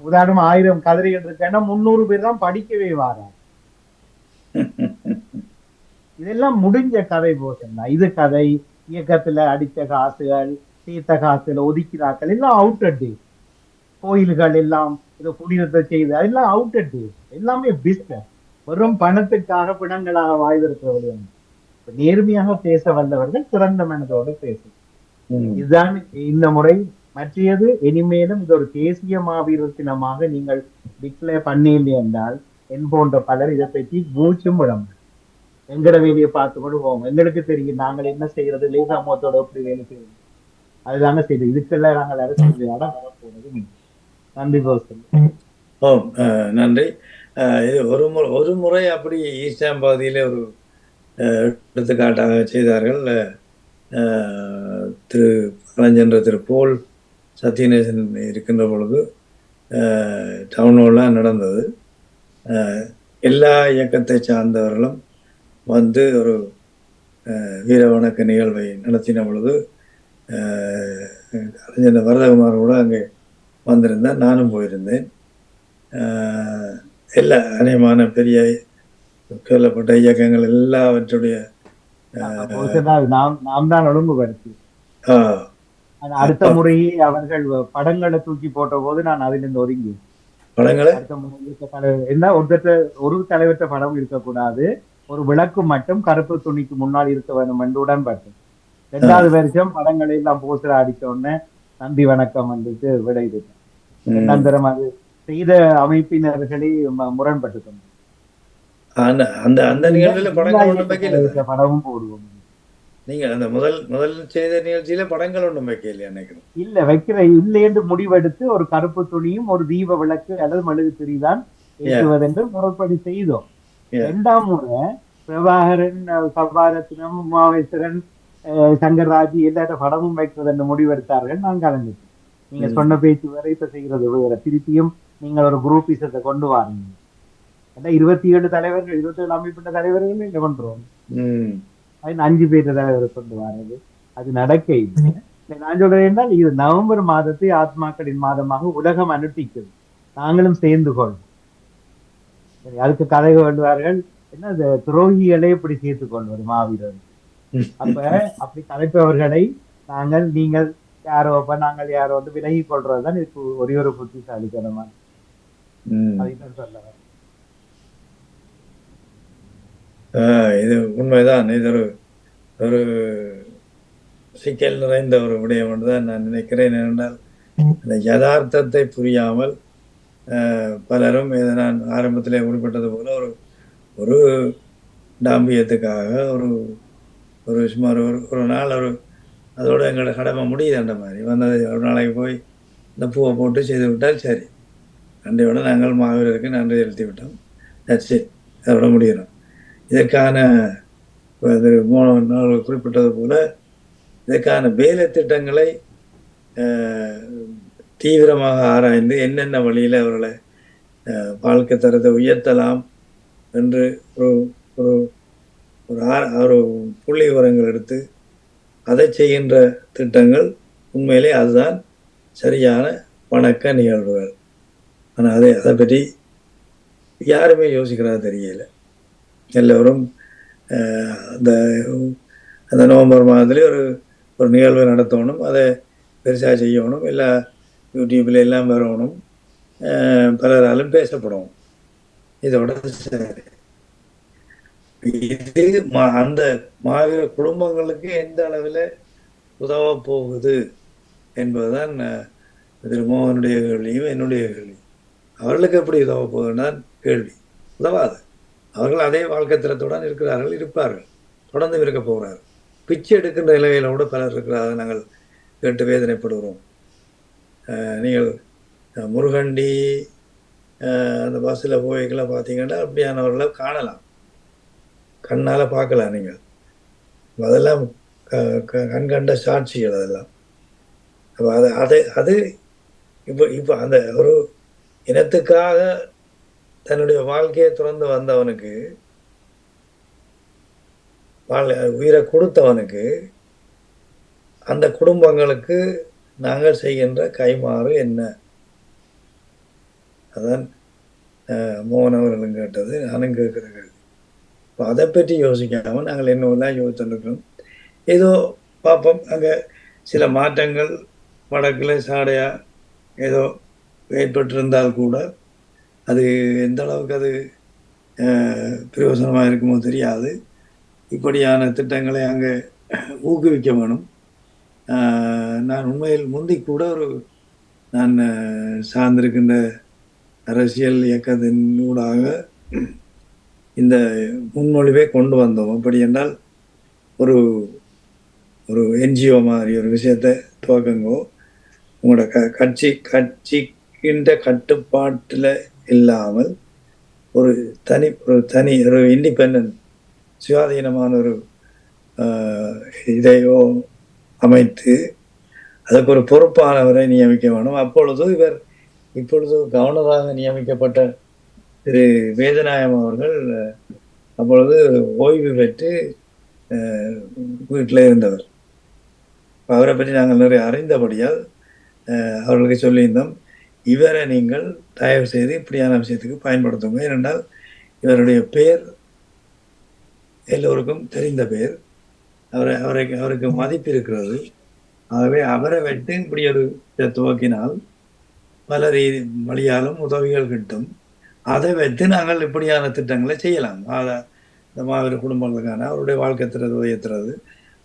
உதாரணம் 1000 கதிரைகள் இருக்குன்னா 300 பேர் தான் படிக்கவே வாராங்க. இதெல்லாம் முடிஞ்ச கதை போட்டா. இது கதை இயக்கத்துல அடித்த காசுகள், தீர்த்த காசுல ஒதுக்கிறாக்கள் எல்லாம் அவுட்டட் டேட். கோயில்கள் எல்லாம் இதை குடியிருத்த செய்து அதெல்லாம் அவுட்டட் டேட். எல்லாமே பிஸ்னஸ், வெறும் பணத்துக்காக பிணங்களாக வாழ்ந்திருக்கிறவர்கள். நேர்மையாக பேச வந்தவர்கள் திறந்த மனதோடு பேசும். இதுதான் இந்த முறை. மற்றது இனிமேலும் இது ஒரு தேசிய மாவீரர் தினமாக நீங்கள் டிக்ளேர் பண்ணீங்க என்றால் என் போன்ற பலர் இதை பற்றி மூச்சும் விடம். எங்கட வேலையை பார்த்து கொண்டு போவோம். எங்களுக்கு தெரியும் நாங்கள் என்ன செய்யறது, லேசாமத்தோட எப்படி வேலை செய்யறது, அதுதாங்க செய்யுது. இதுக்கெல்லாம் நாங்கள் அரசியல் விளையாட வரப்போனது. நன்றி கோசல். நன்றி. இது ஒரு முறை அப்படி ஈஸ்டாம் பகுதியிலே ஒரு எடுத்துக்காட்டாக செய்தார்கள். திரு கலைஞன்ற திரு போல் சத்யநேசன் இருக்கின்ற பொழுது டவுன் ஹால்லாம் நடந்தது. எல்லா இயக்கத்தை சார்ந்தவர்களும் வந்து ஒரு வீர வணக்க நிகழ்வை நடத்தின பொழுது கலைஞர் வரதகுமார் கூட அங்கே வந்திருந்தேன், நானும் போயிருந்தேன். எல்லா அநேகமான பெரிய கேள்விப்பட்ட இயக்கங்கள் எல்லாவற்றுடைய நாம் தான் ஒழுங்குபடுத்தி ஆஹ் அடுத்த அப்ப முறை அவர்கள் படங்களை தூக்கி போட்ட போது நான் அதிலிருந்து ஒதுங்கி படங்களை அடுத்த முறை இருக்க தலைவர் என்ன ஒரு தலைவற்ற படம் இருக்கக்கூடாது, ஒரு விளக்கு மட்டும் கருப்பு துணிக்கு முன்னால் இருக்க வேண்டும் என்று உடன்பட்டேன். ஆஹ் 2வது வருஷம் படங்களை எல்லாம் போஸ்டர் அடிச்ச உடனே நன்றி வணக்கம் வந்துட்டு விடையிட்டேன். உம் 2ஆம் தரம் அது செய்த அமைப்பினர்களை முரண்பட்டு கொண்டேன். அந்த அந்த அந்த நிகழ்வுல படங்கள் ஒன்றும் வைக்கல தலைவற்ற தானே. படமும் போடுவோம். நீங்க அந்த முதல் முதல் செய்த நிகழ்ச்சியில படங்கள் ஒன்றும் வைக்கலையா நினைக்கிறேன். இல்ல வைக்கிற இல்லை என்று முடிவெடுத்து ஒரு கருப்பு துணியும் ஒரு தீப விளக்கு அல்லது மெழுகு திரிதான் ஏன் ஏற்றுவதென்று முறைப்படி செய்தோம். ஏன் 2ஆம் முறை பிரபாகரன், சபாரத்னம், உமாவேஸ்வரன், சங்கர்ராஜ் எல்லாத்த படமும் வைக்கிறது என்று முடிவெடுத்தார்கள். நான் கலந்துட்டேன். நீங்க உம் சொன்ன பேச்சு வேற இப்ப செய்கிறது வேற. திருப்பியும் நீங்கள் ஒரு குரூப்பிசத்தை கொண்டு வாருங்க. 27 தலைவர்கள், 27 அமைப்பிட்ட தலைவர்கள் இங்க கொண்டுருவோம். உம் அது 5 பேர் தலைவரை கொண்டு வாருது. அது நடக்க இல்லை. நான் சொல்றேன் என்றால் இது நவம்பர் மாதத்தை ஆத்மாக்களின் மாதமாக உலகம் அனுஷ்டிக்குது. நாங்களும் சேர்ந்து கொள்வோம். சரி, அதுக்கு கதை கொள்வார்கள். என்ன துரோகிகளே இப்படி சேர்த்துக் கொள்வது மாவீரர். அப்ப அப்படி கலைப்பவர்களை நீங்கள் யாரோ அப்ப நாங்கள் யாரோ வந்து விலகி கொள்றதுதான் இதுக்கு ஒரே ஒரு புத்திசாலித்தனமா உம் அதுதான் சொல்ல வரேன். இது உண்மைதான். இது ஒரு ஒரு சிக்கல் நிறைந்த ஒரு விடயம் என்று தான் நான் நினைக்கிறேன். ஏனென்றால் அந்த யதார்த்தத்தை புரியாமல் பலரும் இதை நான் ஆரம்பத்திலே குறிப்பிட்டது போல ஒரு ஒரு டாம்பியத்துக்காக ஒரு ஒரு சுமார் ஒரு நாள் அதோட எங்களோட கடமை முடியுதுன்ற மாதிரி வந்தது. ஒரு நாளைக்கு போய் இந்த பூவை போட்டு செய்து விட்டால் சரி, நன்றியோட நாங்கள் மாவீரருக்கு நன்றி செலுத்தி விட்டோம், சரி, அதோட முடியணும். இதற்கான குறிப்பிட்டது போல இதற்கான வேலை திட்டங்களை தீவிரமாக ஆராய்ந்து என்னென்ன வழியில் அவர்களை வாழ்க்கை தரத்தை உயர்த்தலாம் என்று ஒரு ஒரு ஒரு புள்ளி விவரங்கள் எடுத்து அதை செய்கின்ற திட்டங்கள் உண்மையிலே அதுதான் சரியான வணக்க நிகழ்வுகள். ஆனால் அதை பற்றி யாருமே யோசிக்கிறதா தெரியல. எல்லோரும் அந்த அந்த நவம்பர் மாதத்துலேயே ஒரு நிகழ்வு நடத்தணும், அதை பெருசாக செய்யணும், எல்லா யூடியூப்ல எல்லாம் வரணும், பலராலும் பேசப்படும். இதோட இது அந்த மாவீர குடும்பங்களுக்கு எந்த அளவில் உதவ போகுது என்பதுதான் திருமோகனுடைய கேள்வியும் என்னுடைய கேள்வி. அவர்களுக்கு எப்படி உதவ போகுதுன்னு கேள்வி. உதவாது. அவர்கள் அதே வாழ்க்கை தரத்துடன் இருப்பார்கள், தொடர்ந்து இருக்க போகிறார்கள். பிச்சை எடுக்கின்ற நிலையில கூட பலர் இருக்கிறார்கள். நாங்கள் கேட்டு வேதனைப்படுகிறோம். நீங்கள் முருகண்டி அந்த பஸ்ஸில் போய்க்கெல்லாம் பார்த்தீங்கன்னா அப்படியானவர்களை காணலாம், கண்ணால் பார்க்கலாம். நீங்கள் அதெல்லாம் கண்கண்ட சாட்சிகள் அதெல்லாம். அப்போ அது இப்போ அந்த ஒரு இனத்துக்காக தன்னுடைய வாழ்க்கையை துறந்து வந்தவனுக்கு, உயிரை கொடுத்தவனுக்கு, அந்த குடும்பங்களுக்கு நாங்கள் செய்கின்ற கைமாறு என்ன? அதான் மோகன் அவர்களும் கேட்டது, நானும் கேட்கிறேன். இப்போ அதை பற்றி யோசிக்காமல் நாங்கள் என்னவெல்லாம் யோசிச்சுருக்கிறோம். ஏதோ பார்ப்போம், அங்கே சில மாற்றங்கள் வடக்கில் சாடையாக ஏதோ ஏற்பட்டிருந்தால் கூட அது எந்த அளவுக்கு அது பிரயோசனமாக இருக்குமோ தெரியாது. இப்படியான திட்டங்களை அங்கே ஊக்குவிக்க வேணும். நான் உண்மையில் முந்தி கூட நான் சார்ந்திருக்கின்ற அரசியல் இயக்கத்தின் ஊடாக இந்த முன்மொழிவை கொண்டு வந்தோம். அப்படி என்றால் ஒரு ஒரு என்ஜிஓ மாதிரி ஒரு விஷயத்தை துவக்கங்கோ, உங்களோட கட்சிக்கின்ற கட்டுப்பாட்டில் இல்லாமல் ஒரு தனி ஒரு இண்டிபெண்டன்ட் சுயாதீனமான ஒரு இதையோ அமைத்து அதுக்கு ஒரு பொறுப்பானவரை நியமிக்க வேணும். இப்பொழுது கவர்னராக நியமிக்கப்பட்ட திரு வேதநாயகம் அவர்கள் அப்பொழுது ஓய்வு பெற்று வீட்டில் இருந்தவர். அவரை பற்றி நாங்கள் நிறைய அறிந்தபடியால் அவர்களுக்கு சொல்லியிருந்தோம், இவரை நீங்கள் தயவு செய்து இப்படியான விஷயத்துக்கு பயன்படுத்துங்க. ஏனென்றால் இவருடைய பெயர் எல்லோருக்கும் தெரிந்த பெயர். அவருக்கு மதிப்பு இருக்கிறது. ஆகவே அவரை வைத்து இப்படி ஒரு இதை துவக்கினால் பல வழியாலும் உதவிகள் கிட்டும். அதை வைத்து நாங்கள் இப்படியான திட்டங்களை செய்யலாம். இந்த மாவீர குடும்பங்களுக்கான அவருடைய வாழ்க்கை திறது உயர்த்துறது,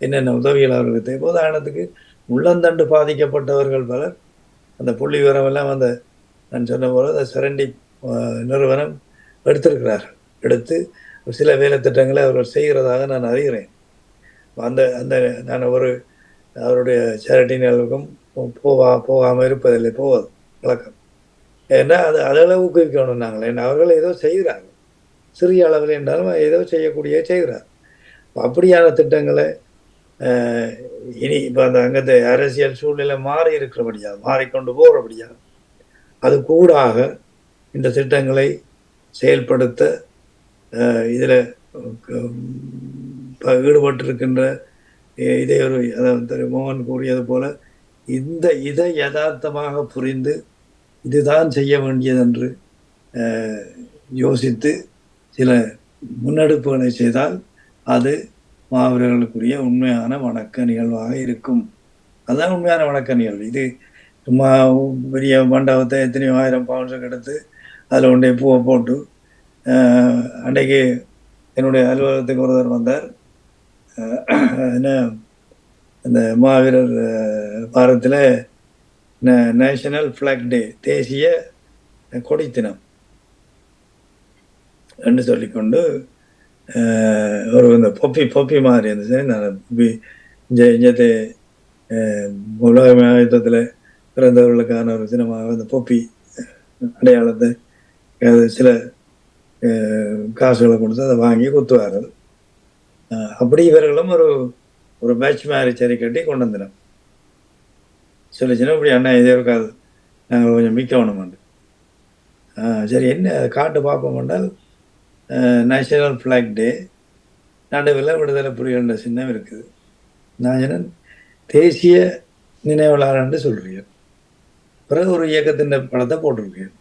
என்னென்ன உதவிகள் அவர்களுக்கு தேவை. உதாரணத்துக்கு உள்ளந்தண்டு பாதிக்கப்பட்டவர்கள் பலர் அந்த புள்ளி விவரமெல்லாம் அந்த நான் சொன்ன போல அந்த சரண்டி நிறுவனம் எடுத்திருக்கிறார்கள். எடுத்து சில வேலை திட்டங்களை அவர்கள் செய்கிறதாக நான் அறிகிறேன். அந்த அந்த நான் அவருடைய சேரிட்டி நிகழ்வுக்கும் போகாமல் இருப்பதில்லை, போவது வழக்கம். ஏன்னா அதெல்லாம் ஊக்குவிக்கணும் நாங்கள். ஏன்னா அவர்கள் ஏதோ செய்கிறாங்க, சிறிய அளவில் என்றாலும் ஏதோ செய்யக்கூடிய செய்கிறார். அப்படியான திட்டங்களை இனி இப்போ அந்த அங்கத்தை அரசியல் சூழ்நிலை மாறி இருக்கிறபடியா, மாறிக்கொண்டு போகிறபடியா, அது கூடாக இந்த திட்டங்களை செயல்படுத்த இதில் ஈடுபட்டிருக்கின்ற இதை திரு மோகன் கூறியது போல இதை யதார்த்தமாக புரிந்து இதுதான் செய்ய வேண்டியது என்று யோசித்து சில முன்னெடுப்புகளை செய்தால் அது மாவீரர்களுக்குரிய உண்மையான வணக்க நிகழ்வாக இருக்கும். அதுதான் உண்மையான வணக்க நிகழ்வு. இது சும்மா பெரிய மண்டபத்தை எத்தனையோ 1000 பவுன்ஸுக்கு எடுத்து அதில் ஒன்றே பூவை போட்டு அன்றைக்கு என்னுடைய அலுவலகத்துக்கு ஒருவர் வந்தார். என்ன இந்த மாவீரர் வாரத்தில் நேஷனல் ஃப்ளாக் டே, தேசிய கொடி தினம் என்று சொல்லிக்கொண்டு ஒரு இந்த பொப்பி மாதிரி இருந்துச்சு. நான் இஞ்சத்தை உலக ஆயுதத்தில் பிறந்தவர்களுக்கான ஒரு தினமாக அந்த பொப்பி அடையாளத்தை சில காசுகளை கொடுத்து அதை வாங்கி குத்துவார்கள். அப்படி இவர்களும் ஒரு மேட்ச் மாதிரி சரி கட்டி கொண்டு வந்துடும். சொல்லிச்சுன்னா இப்படி அண்ணா இதே இருக்காது, நாங்கள் கொஞ்சம் மிக்கவணும். சரி என்ன காட்டு பார்ப்போம் என்றால் நேஷனல் ஃப்ளாக் டே, நடுவில் விடுதலை புலிகள சின்னம் இருக்குது. நான் என்ன தேசிய நினைவலாளர் என்று சொல்கிறேன். பிறகு ஒரு இயக்கத்தின் படத்தை போட்டிருக்கேன்.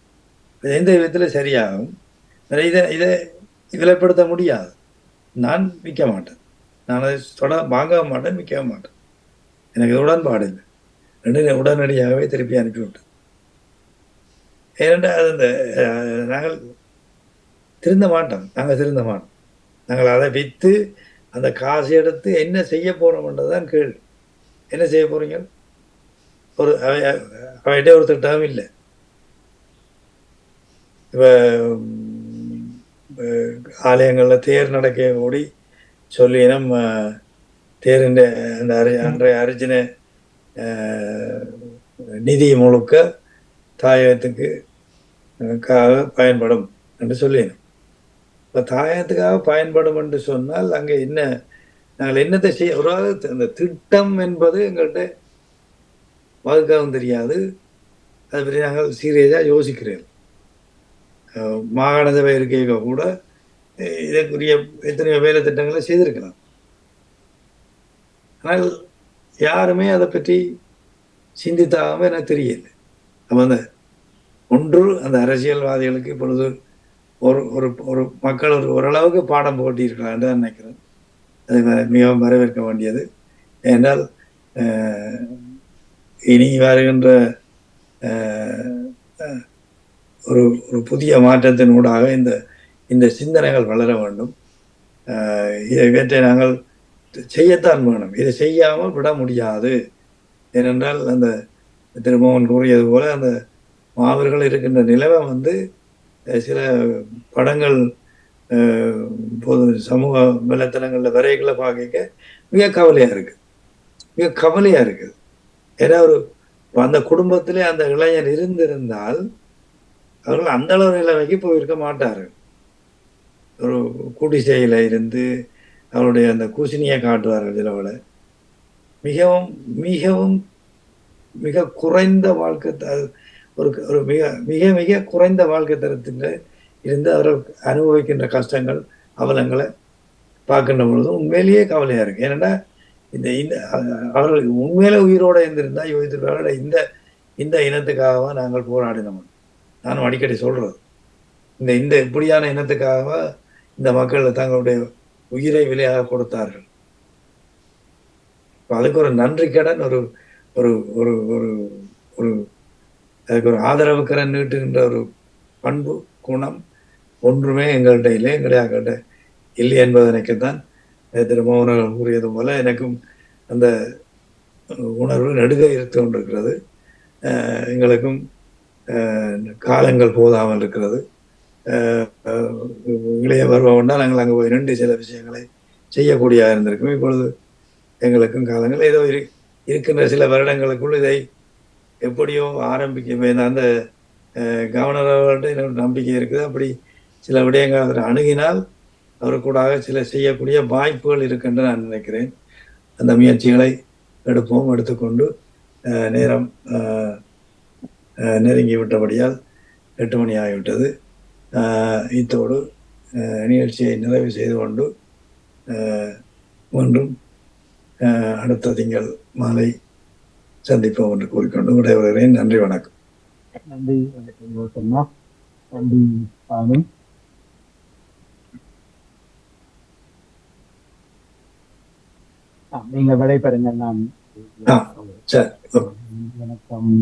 எந்த விதத்தில் சரியாகும்? இதை விலைப்படுத்த முடியாது. நான் விற்க மாட்டேன், நான் அதை வாங்கவும் மாட்டேன், விற்கவும் மாட்டேன். எனக்கு உடன்பாடு இல்லை. உடனடியாகவே திருப்பி அனுப்பிவிட்டேன். ஏனென்றால் அது நாங்கள் திருந்த மாட்டோம். நாங்கள் அதை விற்று அந்த காசு எடுத்து என்ன செய்ய போகிறோம்ன்றதுதான் கேள்வி. என்ன செய்ய போகிறீங்க? அவைகிட்ட ஒரு திட்டமும் இல்லை. இப்போ ஆலயங்களில் தேர் நடக்க கூடி சொல்லி நம்ம தேரின் அந்த அன்றைய அர்ஜுன நிதி முழுக்க தாயகத்துக்கு பயன்படும் என்று சொல்லினோம். இப்போ தாயகத்துக்காக பயன்படும் என்று சொன்னால் அங்கே நாங்கள் என்னத்தை செய்ய ஒரு அந்த திட்டம் என்பது எங்கள்கிட்ட வகுக்கவும் தெரியாது. அதை பற்றி நாங்கள் சீரியஸாக யோசிக்கிறோம். மாகாண சபை இருக்கைக கூட இதற்குரிய எத்தனையோ வேலை திட்டங்களை செய்திருக்கலாம். ஆனால் யாருமே அதை பற்றி சிந்தித்தாகவும் எனக்கு தெரியல. அப்போ அந்த அரசியல்வாதிகளுக்கு இப்பொழுது ஒரு மக்கள் ஓரளவுக்கு பாடம் போட்டியிருக்கலாம் என்று நினைக்கிறேன். அது மிகவும் வரவேற்க வேண்டியது. ஏனென்றால் இனி வருகின்ற ஒரு புதிய மாற்றத்தின் ஊடாக இந்த சிந்தனைகள் வளர வேண்டும். இவற்றை நாங்கள் செய்யத்தான் வேணும். இதை செய்யாமல் விட முடியாது. ஏனென்றால் அந்த திருமோகன் கூறியது போல அந்த மாவீரர்கள் இருக்கின்ற நிலைமை சில படங்கள் பொது சமூக வலைத்தளங்களில் வரைகளை பார்க்க மிக கவலையாக இருக்குது. ஏன்னா அந்த குடும்பத்திலே அந்த இளைஞர் இருந்திருந்தால் அவர்கள் அந்த அளவு நிலைமைக்கு போயிருக்க மாட்டார்கள். ஒரு குடிசையில் இருந்து அவருடைய அந்த குசினியை காட்டுவார்கள். சிலவளை மிகவும் மிகவும் மிக குறைந்த வாழ்க்கை ஒரு மிக மிக மிக குறைந்த வாழ்க்கை தரத்தில் இருந்து அவர்கள் அனுபவிக்கின்ற கஷ்டங்கள் அவலங்களை பார்க்கின்ற பொழுதும் உண்மையிலேயே கவலையாக இருக்கு. ஏன்னா இந்த அவர்கள் உண்மையிலே உயிரோடு இருந்திருந்தால் யோசித்திருப்பார்கள், இந்த இனத்துக்காகவா நாங்கள் போராடினோம். நானும் அடிக்கடி சொல்றது, இந்த இப்படியான இனத்துக்காக இந்த மக்கள் தங்களுடைய உயிரை விலையாக கொடுத்தார்கள். அதுக்கு ஒரு நன்றி கடன், ஒரு ஒரு ஒரு ஒரு ஒரு அதுக்கு ஒரு ஆதரவு கடன் நீட்டுகின்ற ஒரு பண்பு குணம் ஒன்றுமே எங்கள்கிட்ட இல்லை, எங்கள்கிட்ட இல்லை என்பதனைக்குத்தான் திரு மோகன் அவர்கள் கூறியது போல எனக்கும் அந்த உணர்வு நெடுக இருந்து கொண்டிருக்கிறது. எங்களுக்கும் காலங்கள் போதாமல் இருக்கிறது. இளைய வருவம்னா நாங்கள் அங்கே போய் நின்று சில விஷயங்களை செய்யக்கூடியதாக இருந்திருக்கும். இப்பொழுது எங்களுக்கும் காலங்கள் ஏதோ இருக்கின்ற சில வருடங்களுக்குள் இதை எப்படியோ ஆரம்பிக்க அந்த கவர்னர் அவர்கள்ட்ட நம்பிக்கை இருக்குது. அப்படி சில விடயங்கள் அதில் அணுகினால் அவருக்கூடாக சில செய்யக்கூடிய வாய்ப்புகள் இருக்குன்னு நான் நினைக்கிறேன். அந்த முயற்சிகளை எடுப்போம். எடுத்துக்கொண்டு நேரம் நெருங்கி விட்டபடியால் 8 மணி ஆகிவிட்டது. இத்தோடு நிகழ்ச்சியை நிறைவு செய்து கொண்டு மீண்டும் அடுத்த திங்கள் மாலை சந்திப்போம் என்று கூறிக்கொண்டு விடைபெறுகிறேன். நன்றி, வணக்கம். நன்றி, வணக்கம். நன்றி சாமி. நீங்க விடைபெறுங்க. நான் சரி, வணக்கம்.